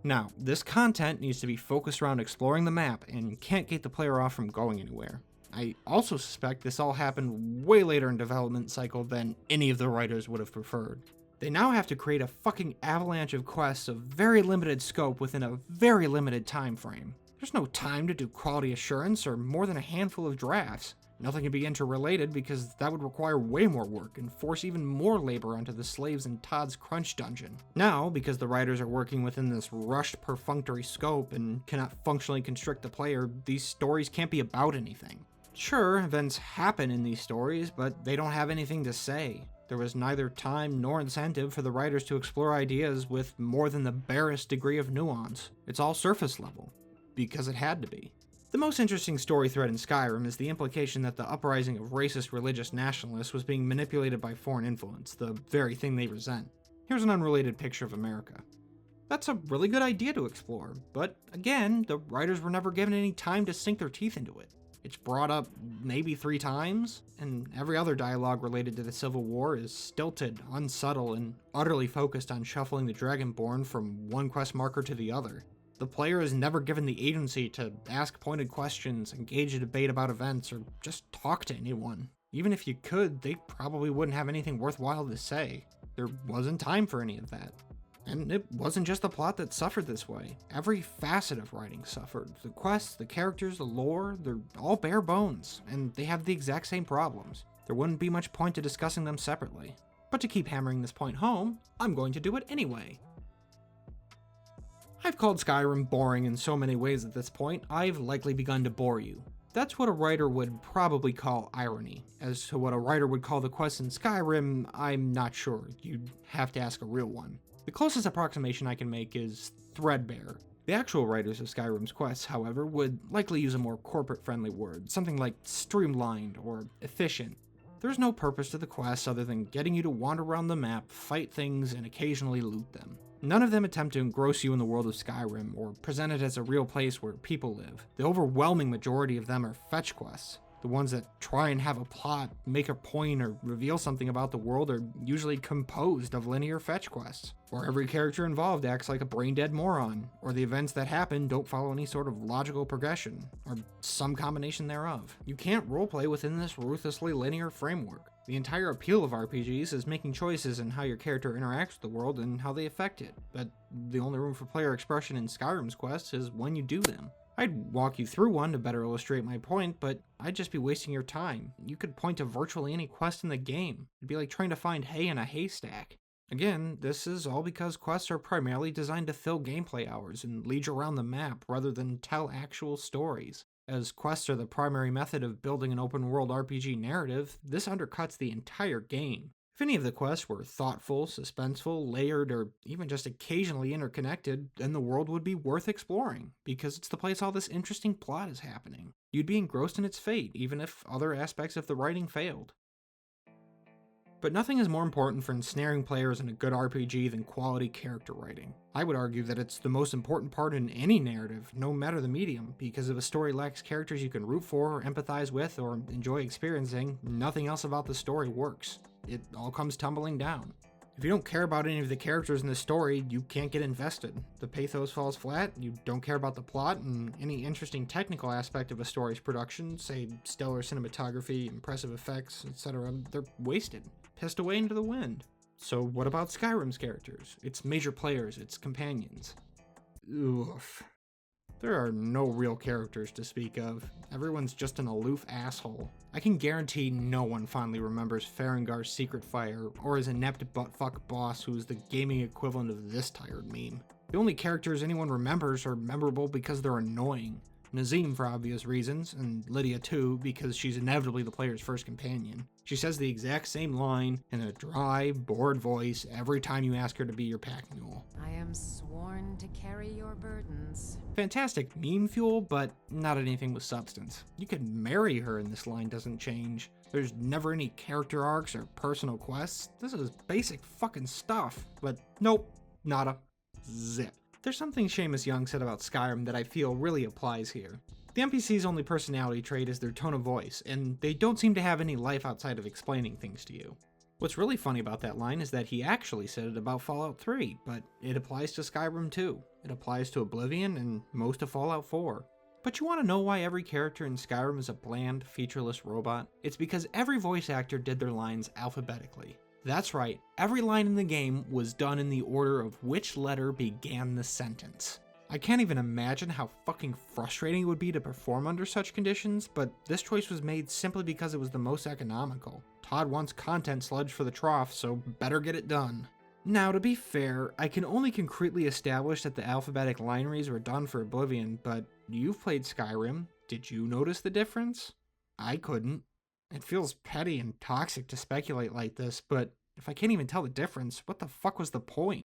Now, this content needs to be focused around exploring the map and can't get the player off from going anywhere. I also suspect this all happened way later in development cycle than any of the writers would have preferred. They now have to create a fucking avalanche of quests of very limited scope within a very limited time frame. There's no time to do quality assurance or more than a handful of drafts. Nothing can be interrelated because that would require way more work and force even more labor onto the slaves in TODD's crunch dungeon. Now, because the writers are working within this rushed, perfunctory scope and cannot functionally constrict the player, these stories can't be about anything. Sure, events happen in these stories, but they don't have anything to say. There was neither time nor incentive for the writers to explore ideas with more than the barest degree of nuance. It's all surface level, because it had to be. The most interesting story thread in Skyrim is the implication that the uprising of racist religious nationalists was being manipulated by foreign influence, the very thing they resent. Here's an unrelated picture of America. That's a really good idea to explore, but again, the writers were never given any time to sink their teeth into it. It's brought up maybe 3 times, and every other dialogue related to the Civil War is stilted, unsubtle, and utterly focused on shuffling the Dragonborn from one quest marker to the other. The player is never given the agency to ask pointed questions, engage a debate about events, or just talk to anyone. Even if you could, they probably wouldn't have anything worthwhile to say. There wasn't time for any of that. And it wasn't just the plot that suffered this way. Every facet of writing suffered. The quests, the characters, the lore, they're all bare bones, and they have the exact same problems. There wouldn't be much point to discussing them separately. But to keep hammering this point home, I'm going to do it anyway. I've called Skyrim boring in so many ways at this point, I've likely begun to bore you. That's what a writer would probably call irony. As to what a writer would call the quests in Skyrim, I'm not sure. You'd have to ask a real one. The closest approximation I can make is threadbare. The actual writers of Skyrim's quests, however, would likely use a more corporate-friendly word, something like streamlined or efficient. There's no purpose to the quests other than getting you to wander around the map, fight things, and occasionally loot them. None of them attempt to engross you in the world of Skyrim or present it as a real place where people live. The overwhelming majority of them are fetch quests. The ones that try and have a plot, make a point, or reveal something about the world are usually composed of linear fetch quests, or every character involved acts like a brain-dead moron, or the events that happen don't follow any sort of logical progression, or some combination thereof. You can't roleplay within this ruthlessly linear framework. The entire appeal of RPGs is making choices in how your character interacts with the world and how they affect it, but the only room for player expression in Skyrim's quests is when you do them. I'd walk you through one to better illustrate my point, but I'd just be wasting your time. You could point to virtually any quest in the game. It'd be like trying to find hay in a haystack. Again, this is all because quests are primarily designed to fill gameplay hours and lead you around the map rather than tell actual stories. As quests are the primary method of building an open-world RPG narrative, this undercuts the entire game. If any of the quests were thoughtful, suspenseful, layered, or even just occasionally interconnected, then the world would be worth exploring, because it's the place all this interesting plot is happening. You'd be engrossed in its fate, even if other aspects of the writing failed. But nothing is more important for ensnaring players in a good RPG than quality character writing. I would argue that it's the most important part in any narrative, no matter the medium, because if a story lacks characters you can root for, or empathize with, or enjoy experiencing, nothing else about the story works. It all comes tumbling down. If you don't care about any of the characters in the story, you can't get invested. The pathos falls flat, you don't care about the plot, and any interesting technical aspect of a story's production, say stellar cinematography, impressive effects, etc., they're wasted, pissed away into the wind. So what about Skyrim's characters? Its major players, its companions? Oof. There are no real characters to speak of. Everyone's just an aloof asshole. I can guarantee no one fondly remembers Farengar's secret fire, or his inept buttfuck boss who is the gaming equivalent of this tired meme. The only characters anyone remembers are memorable because they're annoying. Nazim for obvious reasons, and Lydia too, because she's inevitably the player's first companion. She says the exact same line in a dry, bored voice every time you ask her to be your pack mule. I am sworn to carry your burdens. Fantastic meme fuel, but not anything with substance. You could marry her and this line doesn't change. There's never any character arcs or personal quests. This is basic fucking stuff. But nope, nada. Zip. There's something Seamus Young said about Skyrim that I feel really applies here. The NPC's only personality trait is their tone of voice, and they don't seem to have any life outside of explaining things to you. What's really funny about that line is that he actually said it about Fallout 3, but it applies to Skyrim too. It applies to Oblivion and most of Fallout 4. But you want to know why every character in Skyrim is a bland, featureless robot? It's because every voice actor did their lines alphabetically. That's right, every line in the game was done in the order of which letter began the sentence. I can't even imagine how fucking frustrating it would be to perform under such conditions, but this choice was made simply because it was the most economical. TODD wants content sludge for the trough, so better get it done. Now, to be fair, I can only concretely establish that the alphabetic line reads were done for Oblivion, but you've played Skyrim. Did you notice the difference? I couldn't. It feels petty and toxic to speculate like this, but if I can't even tell the difference, what the fuck was the point?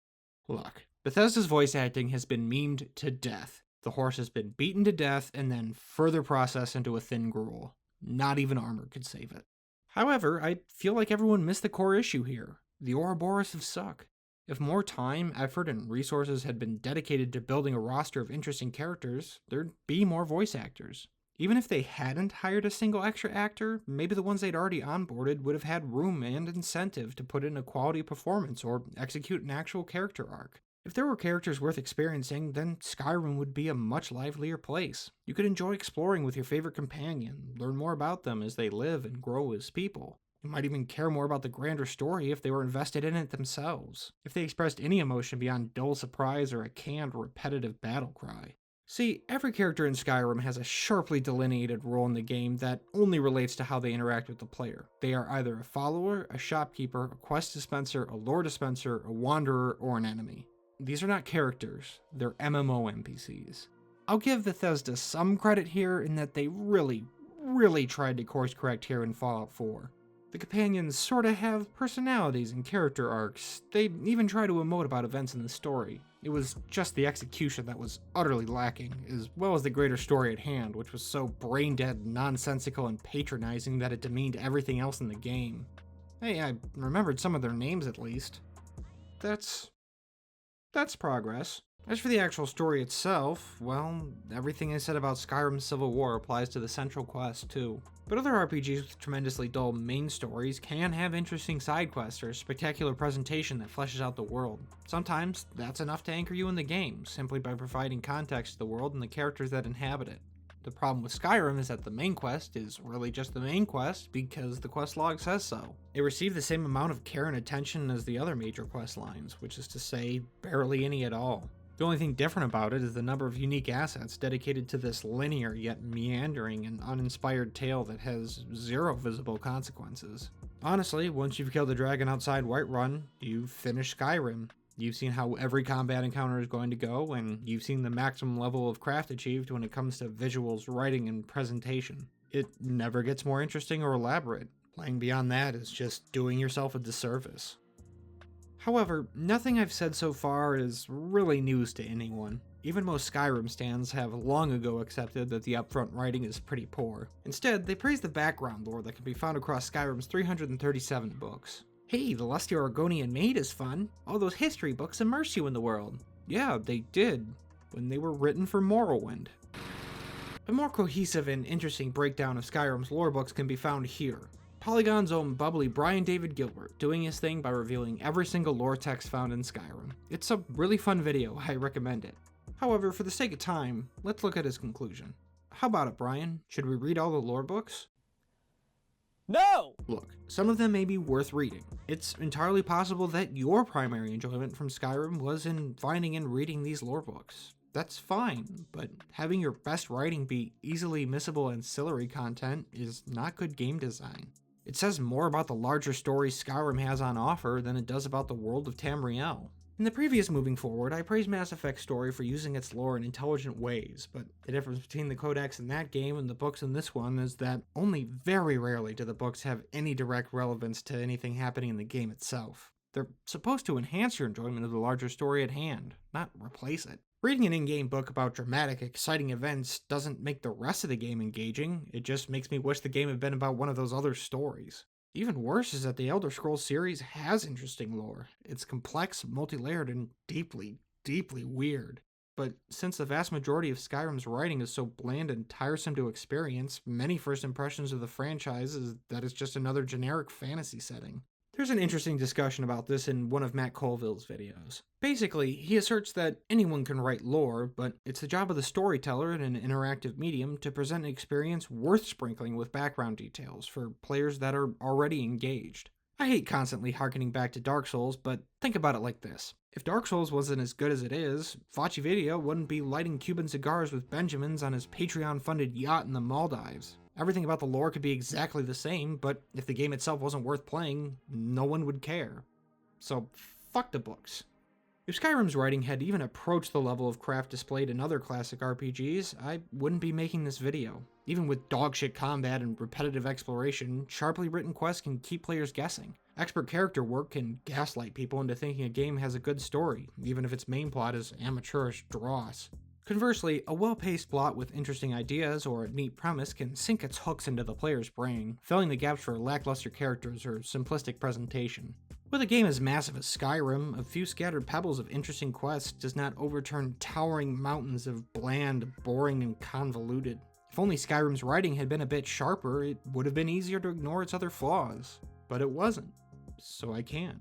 Look, Bethesda's voice acting has been memed to death. The horse has been beaten to death and then further processed into a thin gruel. Not even armor could save it. However, I feel like everyone missed the core issue here, the Ouroboros of Suck. If more time, effort, and resources had been dedicated to building a roster of interesting characters, there'd be more voice actors. Even if they hadn't hired a single extra actor, maybe the ones they'd already onboarded would have had room and incentive to put in a quality performance or execute an actual character arc. If there were characters worth experiencing, then Skyrim would be a much livelier place. You could enjoy exploring with your favorite companion, learn more about them as they live and grow as people. You might even care more about the grander story if they were invested in it themselves, if they expressed any emotion beyond dull surprise or a canned, repetitive battle cry. See, every character in Skyrim has a sharply delineated role in the game that only relates to how they interact with the player. They are either a follower, a shopkeeper, a quest dispenser, a lore dispenser, a wanderer, or an enemy. These are not characters, they're MMO NPCs. I'll give Bethesda some credit here in that they really tried to course correct here in Fallout 4. The companions sorta have personalities and character arcs. They even try to emote about events in the story. It was just the execution that was utterly lacking, as well as the greater story at hand, which was so brain-dead, nonsensical, and patronizing that it demeaned everything else in the game. Hey, I remembered some of their names at least. That's progress. As for the actual story itself, well, everything I said about Skyrim Civil War applies to the central quest too. But other RPGs with tremendously dull main stories can have interesting side quests or spectacular presentation that fleshes out the world. Sometimes that's enough to anchor you in the game, simply by providing context to the world and the characters that inhabit it. The problem with Skyrim is that the main quest is really just the main quest because the quest log says so. It received the same amount of care and attention as the other major quest lines, which is to say, barely any at all. The only thing different about it is the number of unique assets dedicated to this linear yet meandering and uninspired tale that has zero visible consequences. Honestly, once you've killed the dragon outside Whiterun, you've finished Skyrim. You've seen how every combat encounter is going to go, and you've seen the maximum level of craft achieved when it comes to visuals, writing, and presentation. It never gets more interesting or elaborate. Playing beyond that is just doing yourself a disservice. However, nothing I've said so far is really news to anyone. Even most Skyrim stands have long ago accepted that the upfront writing is pretty poor. Instead, they praise the background lore that can be found across Skyrim's 337 books. Hey, the lusty Oregonian maid is fun. All those history books immerse you in the world. Yeah, they did, when they were written for Morrowind. A more cohesive and interesting breakdown of Skyrim's lore books can be found here. Polygon's own bubbly Brian David Gilbert doing his thing by revealing every single lore text found in Skyrim. It's a really fun video, I recommend it. However, for the sake of time, let's look at his conclusion. How about it, Brian? Should we read all the lore books? No! Look, some of them may be worth reading. It's entirely possible that your primary enjoyment from Skyrim was in finding and reading these lore books. That's fine, but having your best writing be easily missable ancillary content is not good game design. It says more about the larger story Skyrim has on offer than it does about the world of Tamriel. In the previous Moving Forward, I praised Mass Effect's story for using its lore in intelligent ways, but the difference between the codex in that game and the books in this one is that only very rarely do the books have any direct relevance to anything happening in the game itself. They're supposed to enhance your enjoyment of the larger story at hand, not replace it. Reading an in-game book about dramatic, exciting events doesn't make the rest of the game engaging, it just makes me wish the game had been about one of those other stories. Even worse is that the Elder Scrolls series has interesting lore. It's complex, multi-layered, and deeply weird. But since the vast majority of Skyrim's writing is so bland and tiresome to experience, many first impressions of the franchise is that it's just another generic fantasy setting. There's an interesting discussion about this in one of Matt Colville's videos. Basically, he asserts that anyone can write lore, but it's the job of the storyteller in an interactive medium to present an experience worth sprinkling with background details for players that are already engaged. I hate constantly harkening back to Dark Souls, but think about it like this. If Dark Souls wasn't as good as it is, Facci Video wouldn't be lighting Cuban cigars with Benjamins on his Patreon-funded yacht in the Maldives. Everything about the lore could be exactly the same, but if the game itself wasn't worth playing, no one would care. So, fuck the books. If Skyrim's writing had even approached the level of craft displayed in other classic RPGs, I wouldn't be making this video. Even with dogshit combat and repetitive exploration, sharply written quests can keep players guessing. Expert character work can gaslight people into thinking a game has a good story, even if its main plot is amateurish dross. Conversely, a well-paced plot with interesting ideas or a neat premise can sink its hooks into the player's brain, filling the gaps for lackluster characters or simplistic presentation. With a game as massive as Skyrim, a few scattered pebbles of interesting quests does not overturn towering mountains of bland, boring, and convoluted. If only Skyrim's writing had been a bit sharper, it would have been easier to ignore its other flaws. But it wasn't, so I can't.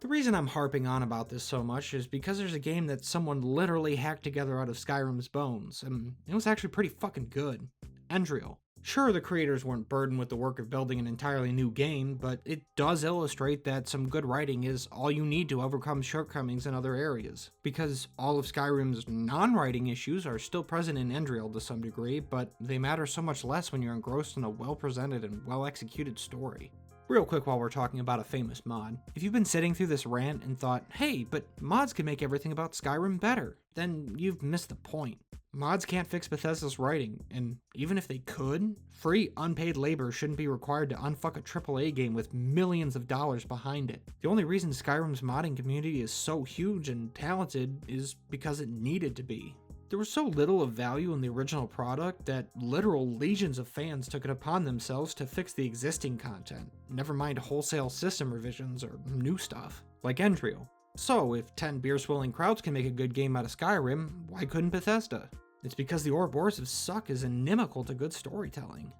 The reason I'm harping on about this so much is because there's a game that someone literally hacked together out of Skyrim's bones, and it was actually pretty fucking good. Unreal. Sure, the creators weren't burdened with the work of building an entirely new game, but it does illustrate that some good writing is all you need to overcome shortcomings in other areas. Because all of Skyrim's non-writing issues are still present in Unreal to some degree, but they matter so much less when you're engrossed in a well-presented and well-executed story. Real quick while we're talking about a famous mod, if you've been sitting through this rant and thought, hey, but mods can make everything about Skyrim better, then you've missed the point. Mods can't fix Bethesda's writing, and even if they could, free, unpaid labor shouldn't be required to unfuck a AAA game with millions of dollars behind it. The only reason Skyrim's modding community is so huge and talented is because it needed to be. There was so little of value in the original product that literal legions of fans took it upon themselves to fix the existing content, never mind wholesale system revisions or new stuff, like Unreal. So, if 10 beer-swilling crowds can make a good game out of Skyrim, why couldn't Bethesda? It's because the Ouroboros of Suck is inimical to good storytelling.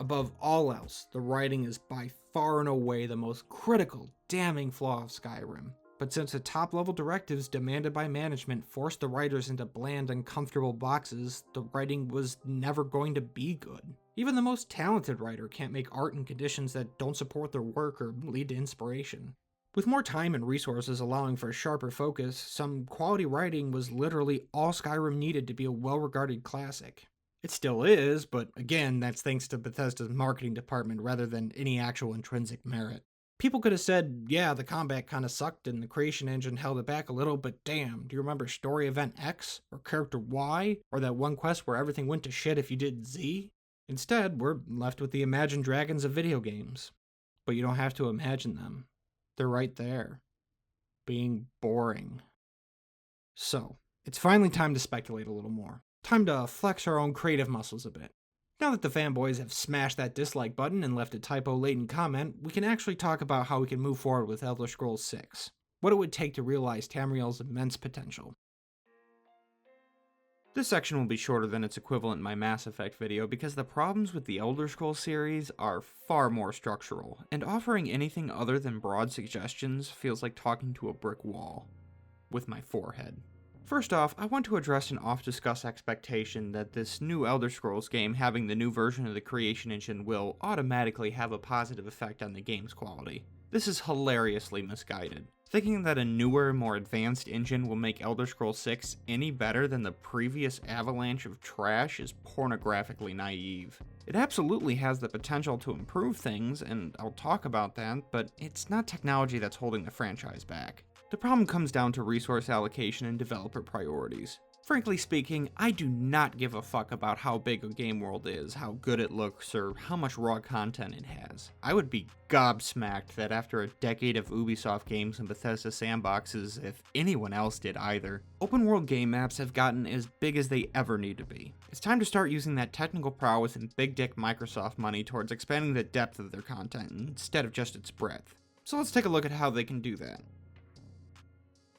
Above all else, the writing is by far and away the most critical, damning flaw of Skyrim. But since the top-level directives demanded by management forced the writers into bland, uncomfortable boxes, the writing was never going to be good. Even the most talented writer can't make art in conditions that don't support their work or lead to inspiration. With more time and resources allowing for a sharper focus, some quality writing was literally all Skyrim needed to be a well-regarded classic. It still is, but again, that's thanks to Bethesda's marketing department rather than any actual intrinsic merit. People could have said, yeah, the combat kinda sucked and the creation engine held it back a little, but damn, do you remember story event X? Or character Y? Or that one quest where everything went to shit if you did Z? Instead, we're left with the imagined dragons of video games. But you don't have to imagine them. They're right there. Being boring. So, it's finally time to speculate a little more. Time to flex our own creative muscles a bit. Now that the fanboys have smashed that dislike button and left a typo-laden comment, we can actually talk about how we can move forward with Elder Scrolls 6. What it would take to realize Tamriel's immense potential. This section will be shorter than its equivalent in my Mass Effect video because the problems with the Elder Scrolls series are far more structural, and offering anything other than broad suggestions feels like talking to a brick wall. With my forehead. First off, I want to address an oft-discussed expectation that this new Elder Scrolls game having the new version of the creation engine will automatically have a positive effect on the game's quality. This is hilariously misguided. Thinking that a newer, more advanced engine will make Elder Scrolls 6 any better than the previous avalanche of trash is pornographically naive. It absolutely has the potential to improve things, and I'll talk about that, but it's not technology that's holding the franchise back. The problem comes down to resource allocation and developer priorities. Frankly speaking, I do not give a fuck about how big a game world is, how good it looks, or how much raw content it has. I would be gobsmacked that after a decade of Ubisoft games and Bethesda sandboxes, if anyone else did either, open world game maps have gotten as big as they ever need to be. It's time to start using that technical prowess and big dick Microsoft money towards expanding the depth of their content instead of just its breadth. So let's take a look at how they can do that.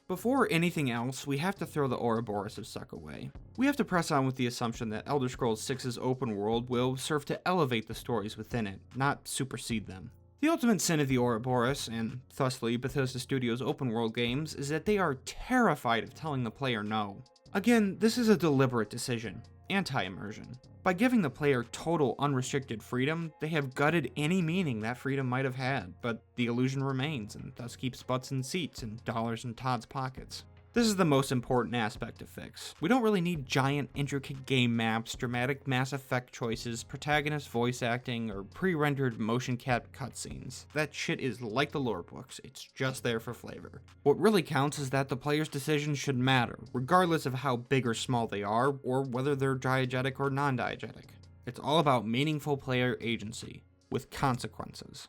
Before anything else, we have to throw the Ouroboros of Suck away. We have to press on with the assumption that Elder Scrolls 6's open world will serve to elevate the stories within it, not supersede them. The ultimate sin of the Ouroboros, and thusly Bethesda Studios' open world games, is that they are terrified of telling the player no. Again, this is a deliberate decision, anti-immersion. By giving the player total unrestricted freedom, they have gutted any meaning that freedom might have had, but the illusion remains, and thus keeps butts in seats and dollars in Todd's pockets. This is the most important aspect to fix. We don't really need giant, intricate game maps, dramatic Mass Effect choices, protagonist voice acting, or pre-rendered motion-capped cutscenes. That shit is like the lore books, it's just there for flavor. What really counts is that the player's decisions should matter, regardless of how big or small they are, or whether they're diegetic or non-diegetic. It's all about meaningful player agency, with consequences.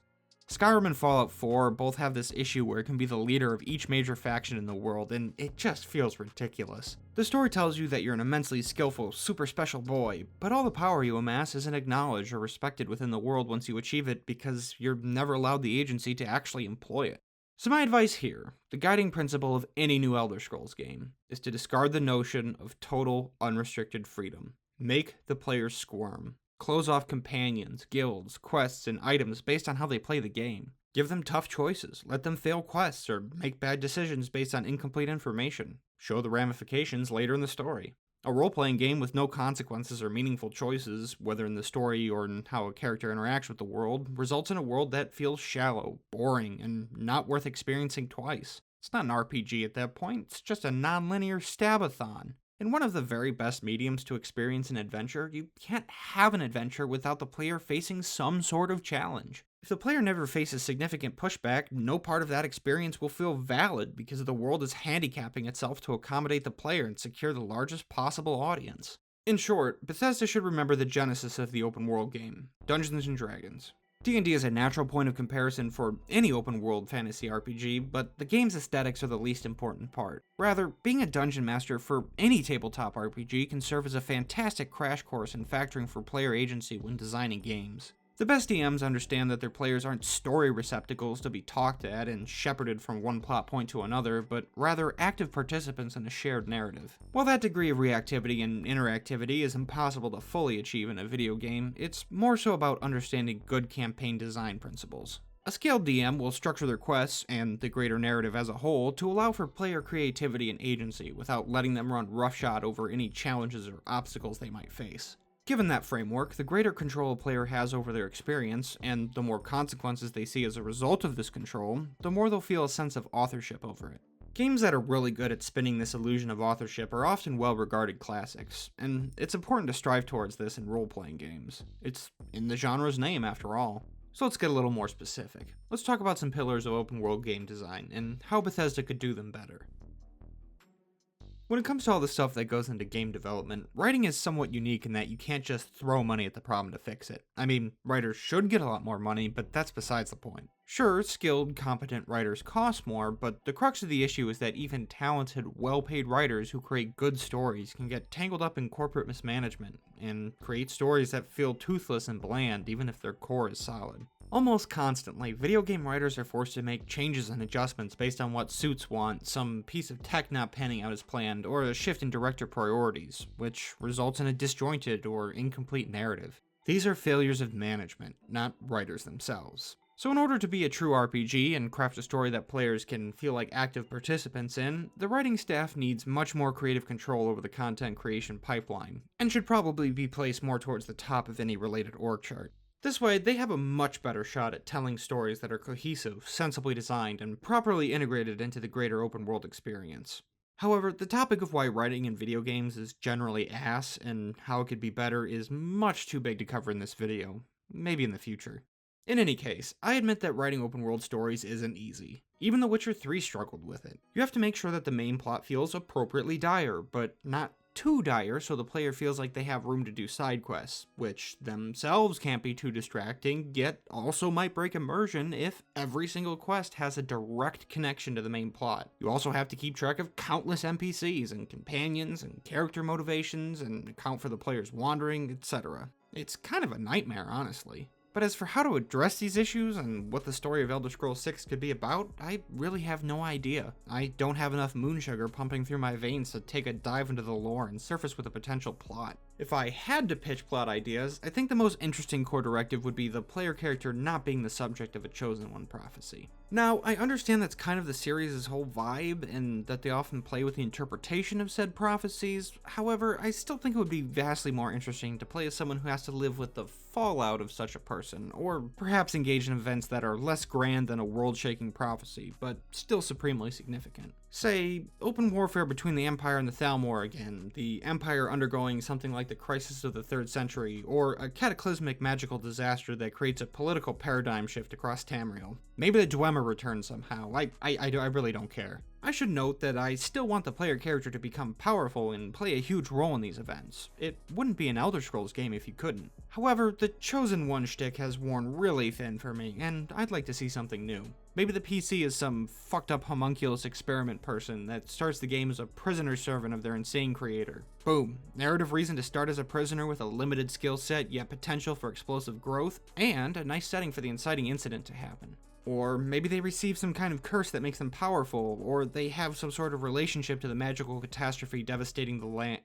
Skyrim and Fallout 4 both have this issue where it can be the leader of each major faction in the world, and it just feels ridiculous. The story tells you that you're an immensely skillful, super special boy, but all the power you amass isn't acknowledged or respected within the world once you achieve it because you're never allowed the agency to actually employ it. So my advice here, the guiding principle of any new Elder Scrolls game, is to discard the notion of total unrestricted freedom. Make the players squirm. Close off companions, guilds, quests, and items based on how they play the game. Give them tough choices, let them fail quests, or make bad decisions based on incomplete information. Show the ramifications later in the story. A role-playing game with no consequences or meaningful choices, whether in the story or in how a character interacts with the world, results in a world that feels shallow, boring, and not worth experiencing twice. It's not an RPG at that point, it's just a non-linear stab-a-thon. In one of the very best mediums to experience an adventure, you can't have an adventure without the player facing some sort of challenge. If the player never faces significant pushback, no part of that experience will feel valid because the world is handicapping itself to accommodate the player and secure the largest possible audience. In short, Bethesda should remember the genesis of the open world game, Dungeons & Dragons. D&D is a natural point of comparison for any open-world fantasy RPG, but the game's aesthetics are the least important part. Rather, being a dungeon master for any tabletop RPG can serve as a fantastic crash course in factoring for player agency when designing games. The best DMs understand that their players aren't story receptacles to be talked at and shepherded from one plot point to another, but rather active participants in a shared narrative. While that degree of reactivity and interactivity is impossible to fully achieve in a video game, it's more so about understanding good campaign design principles. A skilled DM will structure their quests, and the greater narrative as a whole, to allow for player creativity and agency without letting them run roughshod over any challenges or obstacles they might face. Given that framework, the greater control a player has over their experience, and the more consequences they see as a result of this control, the more they'll feel a sense of authorship over it. Games that are really good at spinning this illusion of authorship are often well-regarded classics, and it's important to strive towards this in role-playing games. It's in the genre's name, after all. So let's get a little more specific. Let's talk about some pillars of open-world game design, and how Bethesda could do them better. When it comes to all the stuff that goes into game development, writing is somewhat unique in that you can't just throw money at the problem to fix it. I mean, writers should get a lot more money, but that's besides the point. Sure, skilled, competent writers cost more, but the crux of the issue is that even talented, well-paid writers who create good stories can get tangled up in corporate mismanagement, and create stories that feel toothless and bland even if their core is solid. Almost constantly, video game writers are forced to make changes and adjustments based on what suits want, some piece of tech not panning out as planned, or a shift in director priorities, which results in a disjointed or incomplete narrative. These are failures of management, not writers themselves. So in order to be a true RPG and craft a story that players can feel like active participants in, the writing staff needs much more creative control over the content creation pipeline, and should probably be placed more towards the top of any related org chart. This way, they have a much better shot at telling stories that are cohesive, sensibly designed, and properly integrated into the greater open-world experience. However, the topic of why writing in video games is generally ass and how it could be better is much too big to cover in this video. Maybe in the future. In any case, I admit that writing open-world stories isn't easy. Even The Witcher 3 struggled with it. You have to make sure that the main plot feels appropriately dire, but not too dire so the player feels like they have room to do side quests, which themselves can't be too distracting, yet also might break immersion if every single quest has a direct connection to the main plot. You also have to keep track of countless NPCs and companions and character motivations and account for the player's wandering, etc. It's kind of a nightmare, honestly. But as for how to address these issues and what the story of Elder Scrolls 6 could be about, I really have no idea. I don't have enough moon sugar pumping through my veins to take a dive into the lore and surface with a potential plot. If I had to pitch plot ideas, I think the most interesting core directive would be the player character not being the subject of a Chosen One prophecy. Now, I understand that's kind of the series' whole vibe, and that they often play with the interpretation of said prophecies. However, I still think it would be vastly more interesting to play as someone who has to live with the fallout of such a person, or perhaps engage in events that are less grand than a world-shaking prophecy, but still supremely significant. Say, open warfare between the Empire and the Thalmor again, the Empire undergoing something like the Crisis of the 3rd Century, or a cataclysmic magical disaster that creates a political paradigm shift across Tamriel. Maybe the Dwemer return somehow, I really don't care. I should note that I still want the player character to become powerful and play a huge role in these events. It wouldn't be an Elder Scrolls game if you couldn't. However, the Chosen One shtick has worn really thin for me, and I'd like to see something new. Maybe the PC is some fucked up homunculus experiment person that starts the game as a prisoner servant of their insane creator. Boom, narrative reason to start as a prisoner with a limited skill set yet potential for explosive growth, and a nice setting for the inciting incident to happen. Or maybe they receive some kind of curse that makes them powerful, or they have some sort of relationship to the magical catastrophe devastating the land.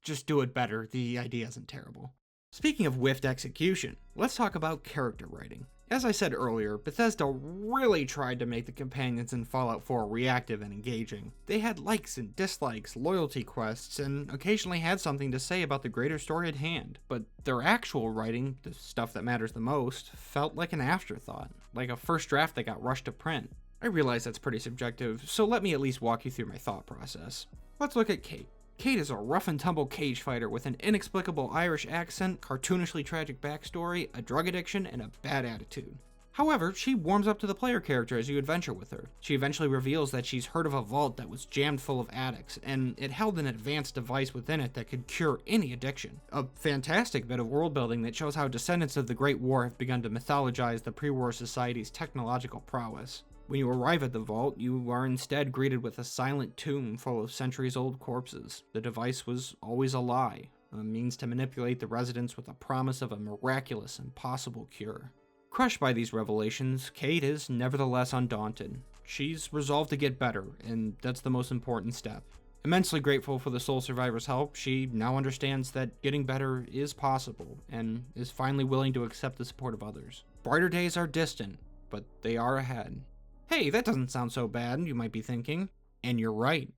Just do it better, the idea isn't terrible. Speaking of whiffed execution, let's talk about character writing. As I said earlier, Bethesda really tried to make the companions in Fallout 4 reactive and engaging. They had likes and dislikes, loyalty quests, and occasionally had something to say about the greater story at hand. But their actual writing, the stuff that matters the most, felt like an afterthought, like a first draft that got rushed to print. I realize that's pretty subjective, so let me at least walk you through my thought process. Let's look at Kate. Kate is a rough-and-tumble cage fighter with an inexplicable Irish accent, cartoonishly tragic backstory, a drug addiction, and a bad attitude. However, she warms up to the player character as you adventure with her. She eventually reveals that she's heard of a vault that was jammed full of addicts, and it held an advanced device within it that could cure any addiction. A fantastic bit of world building that shows how descendants of the Great War have begun to mythologize the pre-war society's technological prowess. When you arrive at the vault, you are instead greeted with a silent tomb full of centuries-old corpses. The device was always a lie, a means to manipulate the residents with a promise of a miraculous, impossible cure. Crushed by these revelations, Kate is nevertheless undaunted. She's resolved to get better, and that's the most important step. Immensely grateful for the Soul Survivor's help, she now understands that getting better is possible, and is finally willing to accept the support of others. Brighter days are distant, but they are ahead. Hey, that doesn't sound so bad, you might be thinking. And you're right.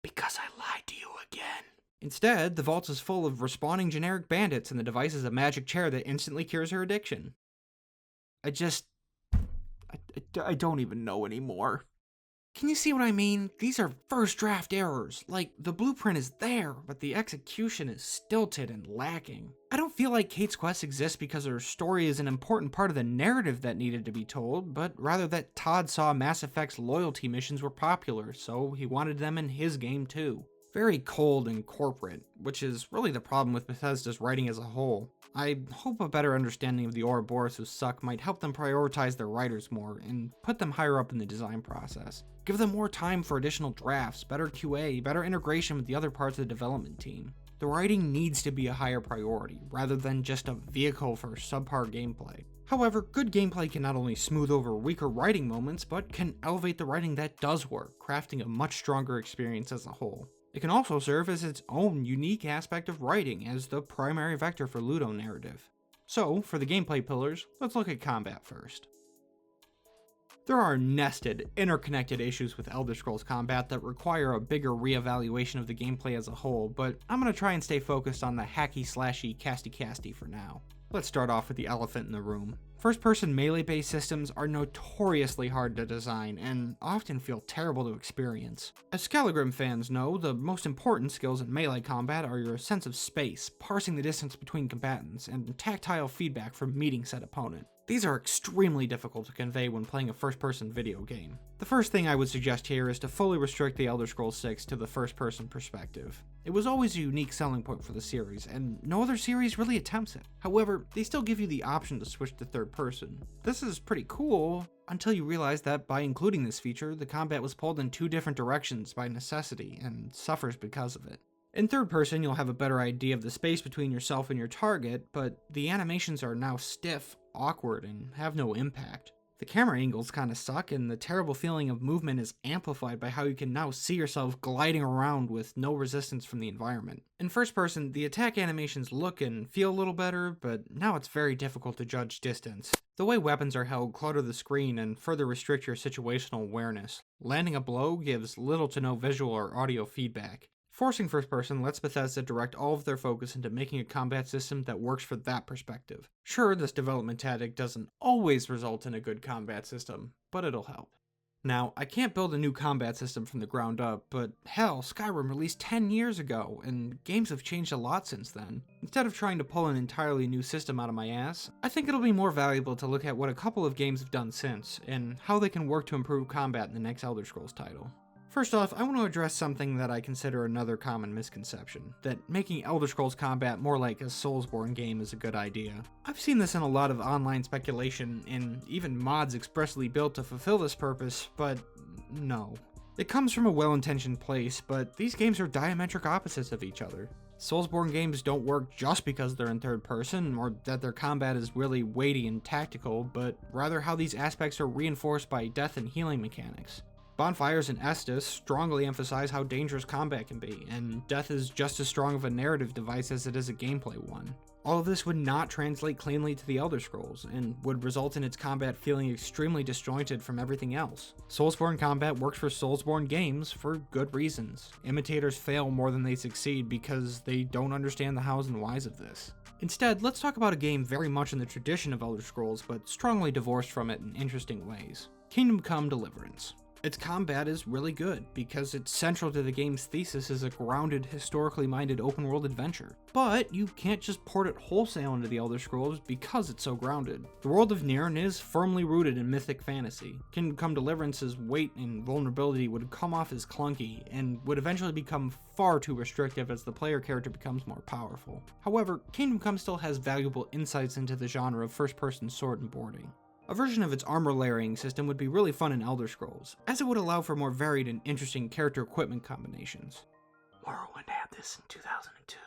Because I lied to you again. Instead, the vault is full of respawning generic bandits and the device is a magic chair that instantly cures her addiction. I don't even know anymore. Can you see what I mean? These are first draft errors. Like, the blueprint is there, but the execution is stilted and lacking. I don't feel like Kate's quest exists because her story is an important part of the narrative that needed to be told, but rather that Todd saw Mass Effect's loyalty missions were popular, so he wanted them in his game too. Very cold and corporate, which is really the problem with Bethesda's writing as a whole. I hope a better understanding of the Ouroboros of Suck might help them prioritize their writers more and put them higher up in the design process. Give them more time for additional drafts, better QA, better integration with the other parts of the development team. The writing needs to be a higher priority, rather than just a vehicle for subpar gameplay. However, good gameplay can not only smooth over weaker writing moments, but can elevate the writing that does work, crafting a much stronger experience as a whole. It can also serve as its own unique aspect of writing as the primary vector for Ludo narrative. So, for the gameplay pillars, let's look at combat first. There are nested, interconnected issues with Elder Scrolls combat that require a bigger reevaluation of the gameplay as a whole, but I'm going to try and stay focused on the hacky-slashy casty-casty for now. Let's start off with the elephant in the room. First-person melee-based systems are notoriously hard to design and often feel terrible to experience. As Skyrim fans know, the most important skills in melee combat are your sense of space, parsing the distance between combatants, and tactile feedback from meeting said opponent. These are extremely difficult to convey when playing a first-person video game. The first thing I would suggest here is to fully restrict the Elder Scrolls 6 to the first-person perspective. It was always a unique selling point for the series, and no other series really attempts it. However, they still give you the option to switch to third person. This is pretty cool, until you realize that by including this feature, the combat was pulled in two different directions by necessity, and suffers because of it. In third person, you'll have a better idea of the space between yourself and your target, but the animations are now stiff, awkward, and have no impact. The camera angles kinda suck, and the terrible feeling of movement is amplified by how you can now see yourself gliding around with no resistance from the environment. In first person, the attack animations look and feel a little better, but now it's very difficult to judge distance. The way weapons are held clutter the screen and further restrict your situational awareness. Landing a blow gives little to no visual or audio feedback. Forcing first person lets Bethesda direct all of their focus into making a combat system that works for that perspective. Sure, this development tactic doesn't always result in a good combat system, but it'll help. Now, I can't build a new combat system from the ground up, but hell, Skyrim released 10 years ago, and games have changed a lot since then. Instead of trying to pull an entirely new system out of my ass, I think it'll be more valuable to look at what a couple of games have done since, and how they can work to improve combat in the next Elder Scrolls title. First off, I want to address something that I consider another common misconception, that making Elder Scrolls combat more like a Soulsborne game is a good idea. I've seen this in a lot of online speculation, and even mods expressly built to fulfill this purpose, but no. It comes from a well-intentioned place, but these games are diametric opposites of each other. Soulsborne games don't work just because they're in third person, or that their combat is really weighty and tactical, but rather how these aspects are reinforced by death and healing mechanics. Bonfires in Estus strongly emphasize how dangerous combat can be, and death is just as strong of a narrative device as it is a gameplay one. All of this would not translate cleanly to the Elder Scrolls, and would result in its combat feeling extremely disjointed from everything else. Soulsborne combat works for Soulsborne games for good reasons. Imitators fail more than they succeed because they don't understand the hows and whys of this. Instead, let's talk about a game very much in the tradition of Elder Scrolls, but strongly divorced from it in interesting ways. Kingdom Come: Deliverance. Its combat is really good, because it's central to the game's thesis as a grounded, historically minded open-world adventure. But you can't just port it wholesale into the Elder Scrolls because it's so grounded. The world of Nirn is firmly rooted in mythic fantasy. Kingdom Come: Deliverance's weight and vulnerability would come off as clunky, and would eventually become far too restrictive as the player character becomes more powerful. However, Kingdom Come still has valuable insights into the genre of first-person sword and boarding. A version of its armor layering system would be really fun in Elder Scrolls, as it would allow for more varied and interesting character equipment combinations. Morrowind had this in 2002.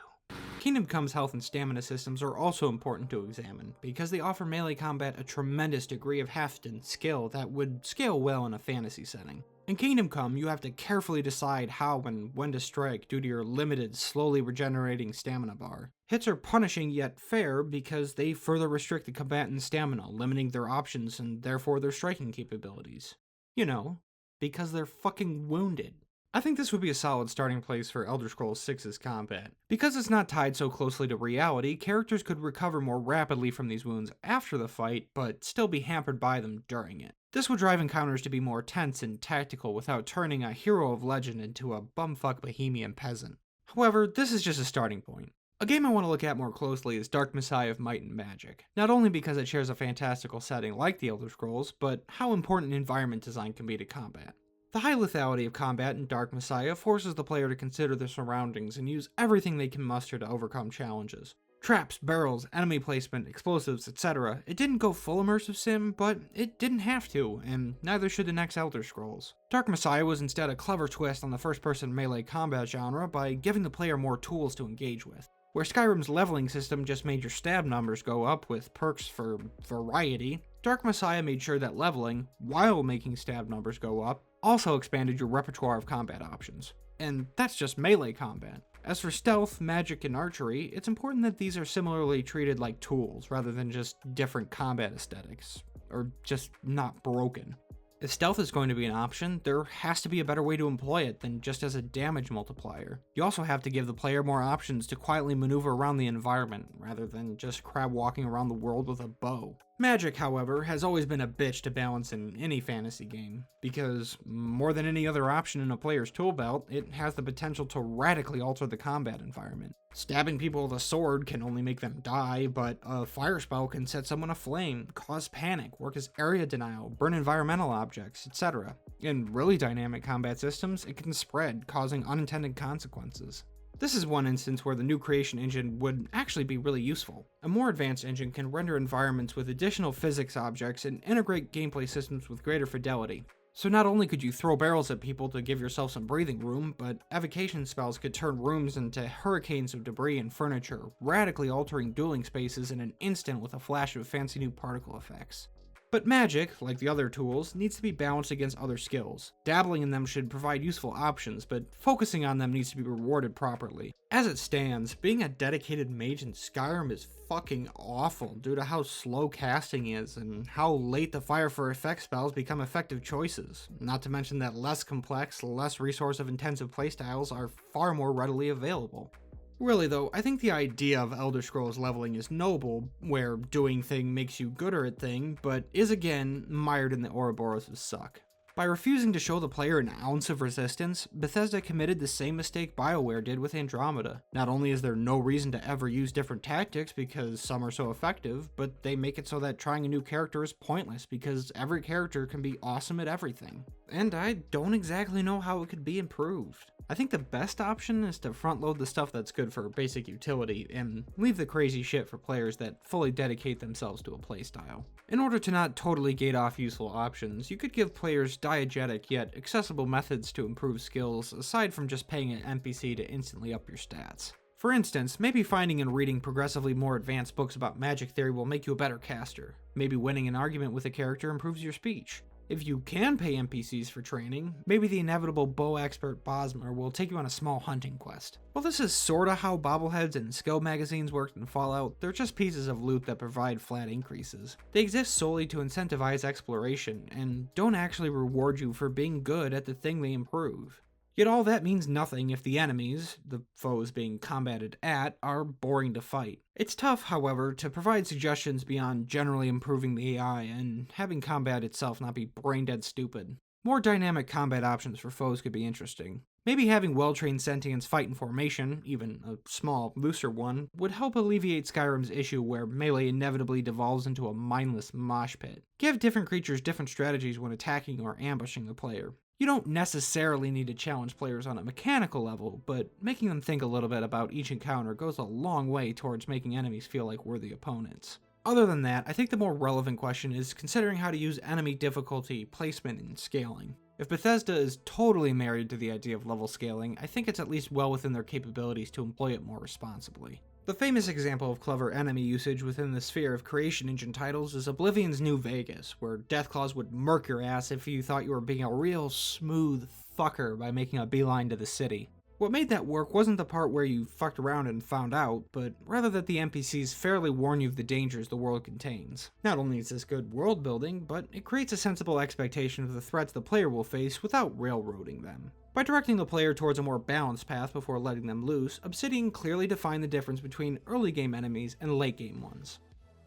Kingdom Come's health and stamina systems are also important to examine, because they offer melee combat a tremendous degree of heft and skill that would scale well in a fantasy setting. In Kingdom Come, you have to carefully decide how and when to strike due to your limited, slowly regenerating stamina bar. Hits are punishing yet fair because they further restrict the combatant's stamina, limiting their options and therefore their striking capabilities. You know, because they're fucking wounded. I think this would be a solid starting place for Elder Scrolls 6's combat. Because it's not tied so closely to reality, characters could recover more rapidly from these wounds after the fight, but still be hampered by them during it. This would drive encounters to be more tense and tactical without turning a hero of legend into a bumfuck bohemian peasant. However, this is just a starting point. A game I want to look at more closely is Dark Messiah of Might and Magic, not only because it shares a fantastical setting like the Elder Scrolls, but how important environment design can be to combat. The high lethality of combat in Dark Messiah forces the player to consider their surroundings and use everything they can muster to overcome challenges. Traps, barrels, enemy placement, explosives, etc. It didn't go full immersive sim, but it didn't have to, and neither should the next Elder Scrolls. Dark Messiah was instead a clever twist on the first-person melee combat genre by giving the player more tools to engage with. Where Skyrim's leveling system just made your stab numbers go up with perks for variety, Dark Messiah made sure that leveling, while making stab numbers go up, also expanded your repertoire of combat options. And that's just melee combat. As for stealth, magic, and archery, it's important that these are similarly treated like tools rather than just different combat aesthetics, or just not broken. If stealth is going to be an option, there has to be a better way to employ it than just as a damage multiplier. You also have to give the player more options to quietly maneuver around the environment, rather than just crab walking around the world with a bow. Magic, however, has always been a bitch to balance in any fantasy game, because more than any other option in a player's tool belt, it has the potential to radically alter the combat environment. Stabbing people with a sword can only make them die, but a fire spell can set someone aflame, cause panic, work as area denial, burn environmental objects, etc. In really dynamic combat systems, it can spread, causing unintended consequences. This is one instance where the new creation engine would actually be really useful. A more advanced engine can render environments with additional physics objects and integrate gameplay systems with greater fidelity. So not only could you throw barrels at people to give yourself some breathing room, but evocation spells could turn rooms into hurricanes of debris and furniture, radically altering dueling spaces in an instant with a flash of fancy new particle effects. But magic, like the other tools, needs to be balanced against other skills. Dabbling in them should provide useful options, but focusing on them needs to be rewarded properly. As it stands, being a dedicated mage in Skyrim is fucking awful due to how slow casting is and how late the fire for effect spells become effective choices. Not to mention that less complex, less resource-intensive playstyles are far more readily available. Really though, I think the idea of Elder Scrolls leveling is noble, where doing thing makes you gooder at thing, but is again mired in the Ouroboros of Suck. By refusing to show the player an ounce of resistance, Bethesda committed the same mistake BioWare did with Andromeda. Not only is there no reason to ever use different tactics because some are so effective, but they make it so that trying a new character is pointless because every character can be awesome at everything. And I don't exactly know how it could be improved. I think the best option is to front load the stuff that's good for basic utility and leave the crazy shit for players that fully dedicate themselves to a playstyle. In order to not totally gate off useful options, you could give players diegetic yet accessible methods to improve skills aside from just paying an NPC to instantly up your stats. For instance, maybe finding and reading progressively more advanced books about magic theory will make you a better caster. Maybe winning an argument with a character improves your speech. If you can pay NPCs for training, maybe the inevitable bow expert Bosmer will take you on a small hunting quest. While this is sorta how bobbleheads and skill magazines worked in Fallout, they're just pieces of loot that provide flat increases. They exist solely to incentivize exploration, and don't actually reward you for being good at the thing they improve. Yet all that means nothing if the enemies, the foes being combated at, are boring to fight. It's tough, however, to provide suggestions beyond generally improving the AI and having combat itself not be brain-dead stupid. More dynamic combat options for foes could be interesting. Maybe having well-trained sentients fight in formation, even a small, looser one, would help alleviate Skyrim's issue where melee inevitably devolves into a mindless mosh pit. Give different creatures different strategies when attacking or ambushing the player. You don't necessarily need to challenge players on a mechanical level, but making them think a little bit about each encounter goes a long way towards making enemies feel like worthy opponents. Other than that, I think the more relevant question is considering how to use enemy difficulty, placement, and scaling. If Bethesda is totally married to the idea of level scaling, I think it's at least well within their capabilities to employ it more responsibly. The famous example of clever enemy usage within the sphere of creation engine titles is Oblivion's New Vegas, where Deathclaws would murk your ass if you thought you were being a real smooth fucker by making a beeline to the city. What made that work wasn't the part where you fucked around and found out, but rather that the NPCs fairly warn you of the dangers the world contains. Not only is this good world building, but it creates a sensible expectation of the threats the player will face without railroading them. By directing the player towards a more balanced path before letting them loose, Obsidian clearly defined the difference between early game enemies and late game ones.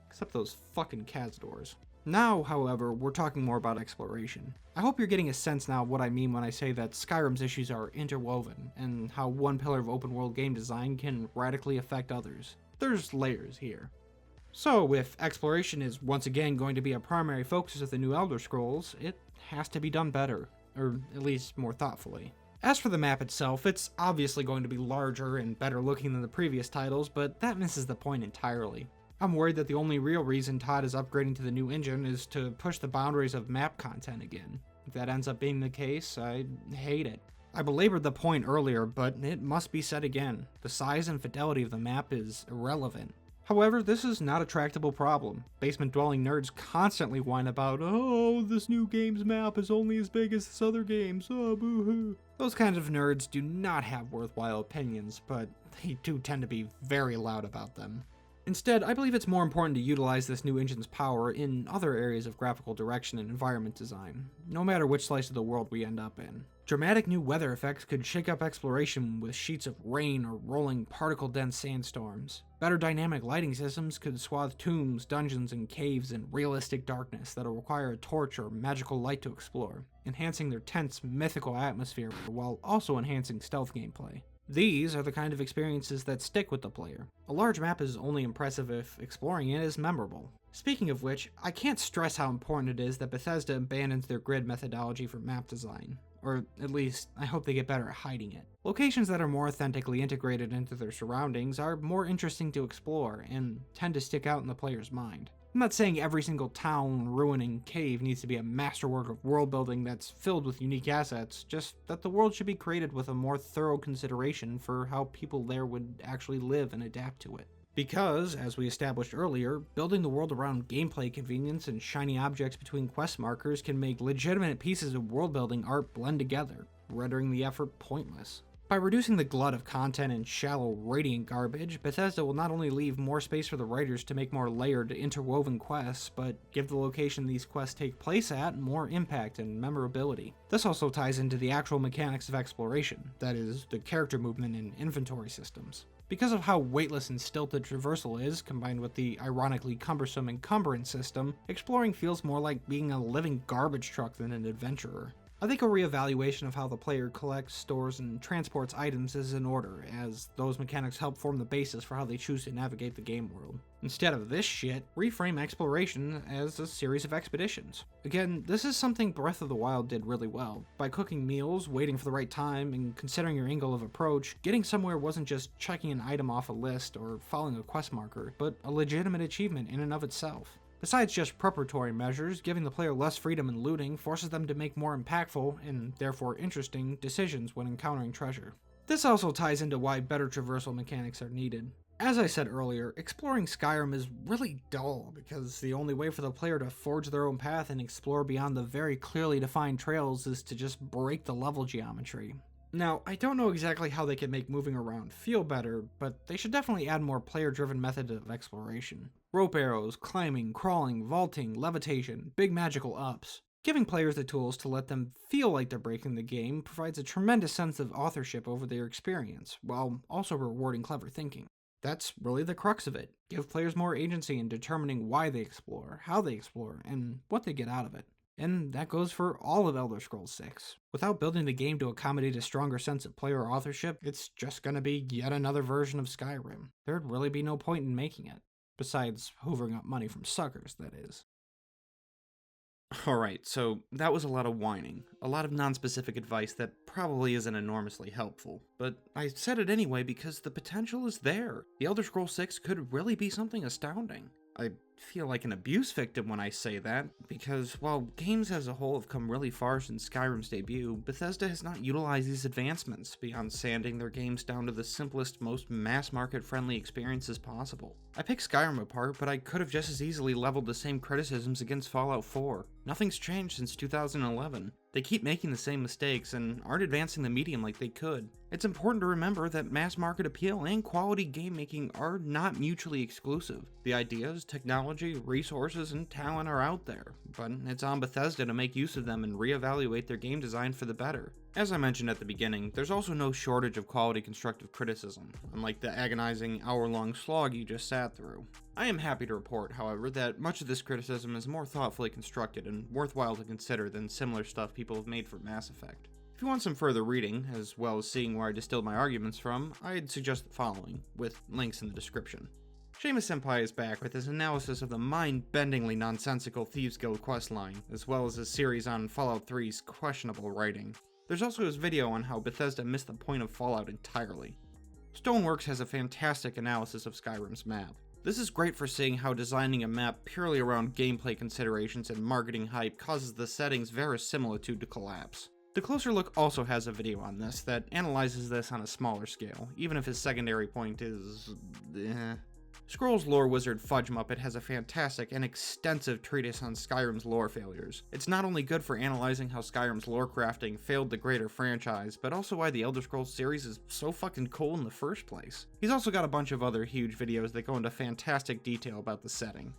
Except those fucking Khazadors. Now, however, we're talking more about exploration. I hope you're getting a sense now of what I mean when I say that Skyrim's issues are interwoven, and how one pillar of open world game design can radically affect others. There's layers here. So, if exploration is once again going to be a primary focus of the new Elder Scrolls, it has to be done better, or at least more thoughtfully. As for the map itself, it's obviously going to be larger and better looking than the previous titles, but that misses the point entirely. I'm worried that the only real reason TODD is upgrading to the new engine is to push the boundaries of map content again. If that ends up being the case, I hate it. I belabored the point earlier, but it must be said again. The size and fidelity of the map is irrelevant. However, this is not a tractable problem. Basement-dwelling nerds constantly whine about, oh, this new game's map is only as big as this other game's, oh, boo-hoo. Those kinds of nerds do not have worthwhile opinions, but they do tend to be very loud about them. Instead, I believe it's more important to utilize this new engine's power in other areas of graphical direction and environment design, no matter which slice of the world we end up in. Dramatic new weather effects could shake up exploration with sheets of rain or rolling particle-dense sandstorms. Better dynamic lighting systems could swathe tombs, dungeons, and caves in realistic darkness that'll require a torch or magical light to explore, enhancing their tense, mythical atmosphere while also enhancing stealth gameplay. These are the kind of experiences that stick with the player. A large map is only impressive if exploring it is memorable. Speaking of which, I can't stress how important it is that Bethesda abandons their grid methodology for map design. Or at least, I hope they get better at hiding it. Locations that are more authentically integrated into their surroundings are more interesting to explore and tend to stick out in the player's mind. I'm not saying every single town, ruin, and cave needs to be a masterwork of world building that's filled with unique assets, just that the world should be created with a more thorough consideration for how people there would actually live and adapt to it. Because, as we established earlier, building the world around gameplay convenience and shiny objects between quest markers can make legitimate pieces of world building art blend together, rendering the effort pointless. By reducing the glut of content and shallow, radiant garbage, Bethesda will not only leave more space for the writers to make more layered, interwoven quests, but give the location these quests take place at more impact and memorability. This also ties into the actual mechanics of exploration, that is, the character movement and inventory systems. Because of how weightless and stilted traversal is, combined with the ironically cumbersome encumbrance system, exploring feels more like being a living garbage truck than an adventurer. I think a reevaluation of how the player collects, stores, and transports items is in order, as those mechanics help form the basis for how they choose to navigate the game world. Instead of this shit, reframe exploration as a series of expeditions. Again, this is something Breath of the Wild did really well. By cooking meals, waiting for the right time, and considering your angle of approach, getting somewhere wasn't just checking an item off a list or following a quest marker, but a legitimate achievement in and of itself. Besides just preparatory measures, giving the player less freedom in looting forces them to make more impactful, and therefore interesting, decisions when encountering treasure. This also ties into why better traversal mechanics are needed. As I said earlier, exploring Skyrim is really dull, because the only way for the player to forge their own path and explore beyond the very clearly defined trails is to just break the level geometry. Now, I don't know exactly how they can make moving around feel better, but they should definitely add more player-driven methods of exploration. Rope arrows, climbing, crawling, vaulting, levitation, big magical ups. Giving players the tools to let them feel like they're breaking the game provides a tremendous sense of authorship over their experience, while also rewarding clever thinking. That's really the crux of it. Give players more agency in determining why they explore, how they explore, and what they get out of it. And that goes for all of Elder Scrolls 6. Without building the game to accommodate a stronger sense of player authorship, it's just gonna be yet another version of Skyrim. There'd really be no point in making it. Besides hoovering up money from suckers, that is. Alright, so that was a lot of whining. A lot of non-specific advice that probably isn't enormously helpful. But I said it anyway because the potential is there. The Elder Scrolls 6 could really be something astounding. I feel like an abuse victim when I say that, because while games as a whole have come really far since Skyrim's debut, Bethesda has not utilized these advancements beyond sanding their games down to the simplest, most mass-market friendly experiences possible. I pick Skyrim apart, but I could have just as easily leveled the same criticisms against Fallout 4. Nothing's changed since 2011. They keep making the same mistakes and aren't advancing the medium like they could. It's important to remember that mass market appeal and quality game making are not mutually exclusive. The ideas, technology, resources, and talent are out there, but it's on Bethesda to make use of them and reevaluate their game design for the better. As I mentioned at the beginning, there's also no shortage of quality constructive criticism, unlike the agonizing hour-long slog you just sat through. I am happy to report, however, that much of this criticism is more thoughtfully constructed and worthwhile to consider than similar stuff people have made for Mass Effect. If you want some further reading, as well as seeing where I distilled my arguments from, I'd suggest the following, with links in the description. Seamus Senpai is back with his analysis of the mind-bendingly nonsensical Thieves Guild questline, as well as his series on Fallout 3's questionable writing. There's also his video on how Bethesda missed the point of Fallout entirely. Stoneworks has a fantastic analysis of Skyrim's map. This is great for seeing how designing a map purely around gameplay considerations and marketing hype causes the setting's verisimilitude to collapse. The Closer Look also has a video on this that analyzes this on a smaller scale, even if his secondary point is... Scrolls lore wizard Fudge Muppet has a fantastic and extensive treatise on Skyrim's lore failures. It's not only good for analyzing how Skyrim's lore crafting failed the greater franchise, but also why the Elder Scrolls series is so fucking cool in the first place. He's also got a bunch of other huge videos that go into fantastic detail about the setting.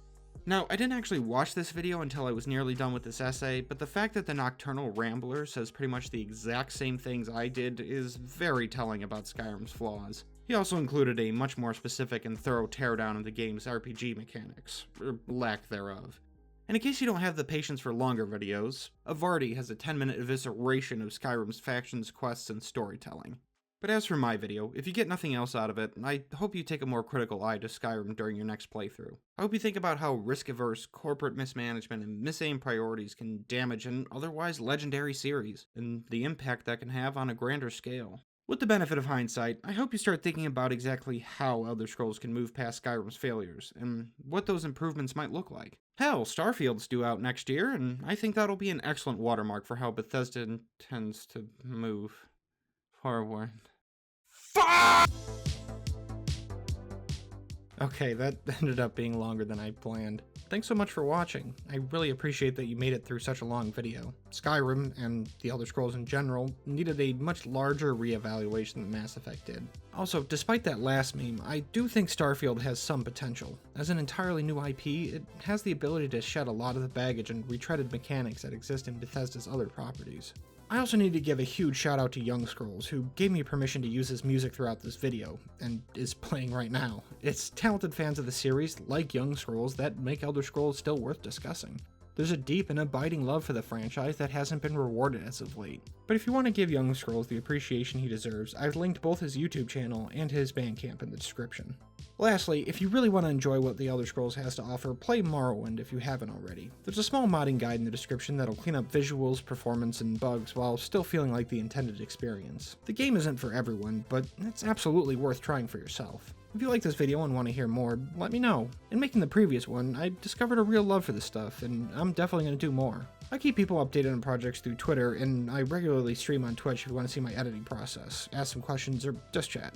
Now, I didn't actually watch this video until I was nearly done with this essay, but the fact that the Nocturnal Rambler says pretty much the exact same things I did is very telling about Skyrim's flaws. He also included a much more specific and thorough teardown of the game's RPG mechanics, or lack thereof. And in case you don't have the patience for longer videos, Avardi has a 10-minute evisceration of Skyrim's factions, quests, and storytelling. But as for my video, if you get nothing else out of it, I hope you take a more critical eye to Skyrim during your next playthrough. I hope you think about how risk-averse, corporate mismanagement, and misaimed priorities can damage an otherwise legendary series, and the impact that can have on a grander scale. With the benefit of hindsight, I hope you start thinking about exactly how Elder Scrolls can move past Skyrim's failures, and what those improvements might look like. Hell, Starfield's due out next year, and I think that'll be an excellent watermark for how Bethesda intends to move forward. Fuck! Okay, that ended up being longer than I planned. Thanks so much for watching. I really appreciate that you made it through such a long video. Skyrim, and the Elder Scrolls in general, needed a much larger reevaluation than Mass Effect did. Also, despite that last meme, I do think Starfield has some potential. As an entirely new IP, it has the ability to shed a lot of the baggage and retreaded mechanics that exist in Bethesda's other properties. I also need to give a huge shout out to Young Scrolls, who gave me permission to use his music throughout this video, and is playing right now. It's talented fans of the series, like Young Scrolls, that make Elder Scrolls still worth discussing. There's a deep and abiding love for the franchise that hasn't been rewarded as of late. But if you want to give Young Scrolls the appreciation he deserves, I've linked both his YouTube channel and his Bandcamp in the description. Lastly, if you really want to enjoy what the Elder Scrolls has to offer, play Morrowind if you haven't already. There's a small modding guide in the description that'll clean up visuals, performance, and bugs while still feeling like the intended experience. The game isn't for everyone, but it's absolutely worth trying for yourself. If you like this video and want to hear more, let me know. In making the previous one, I discovered a real love for this stuff, and I'm definitely going to do more. I keep people updated on projects through Twitter, and I regularly stream on Twitch if you want to see my editing process, ask some questions, or just chat.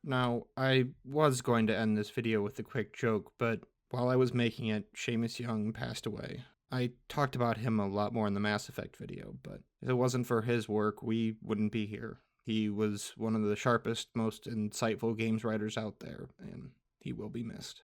Now, I was going to end this video with a quick joke, but while I was making it, Seamus Young passed away. I talked about him a lot more in the Mass Effect video, but if it wasn't for his work, we wouldn't be here. He was one of the sharpest, most insightful games writers out there, and he will be missed.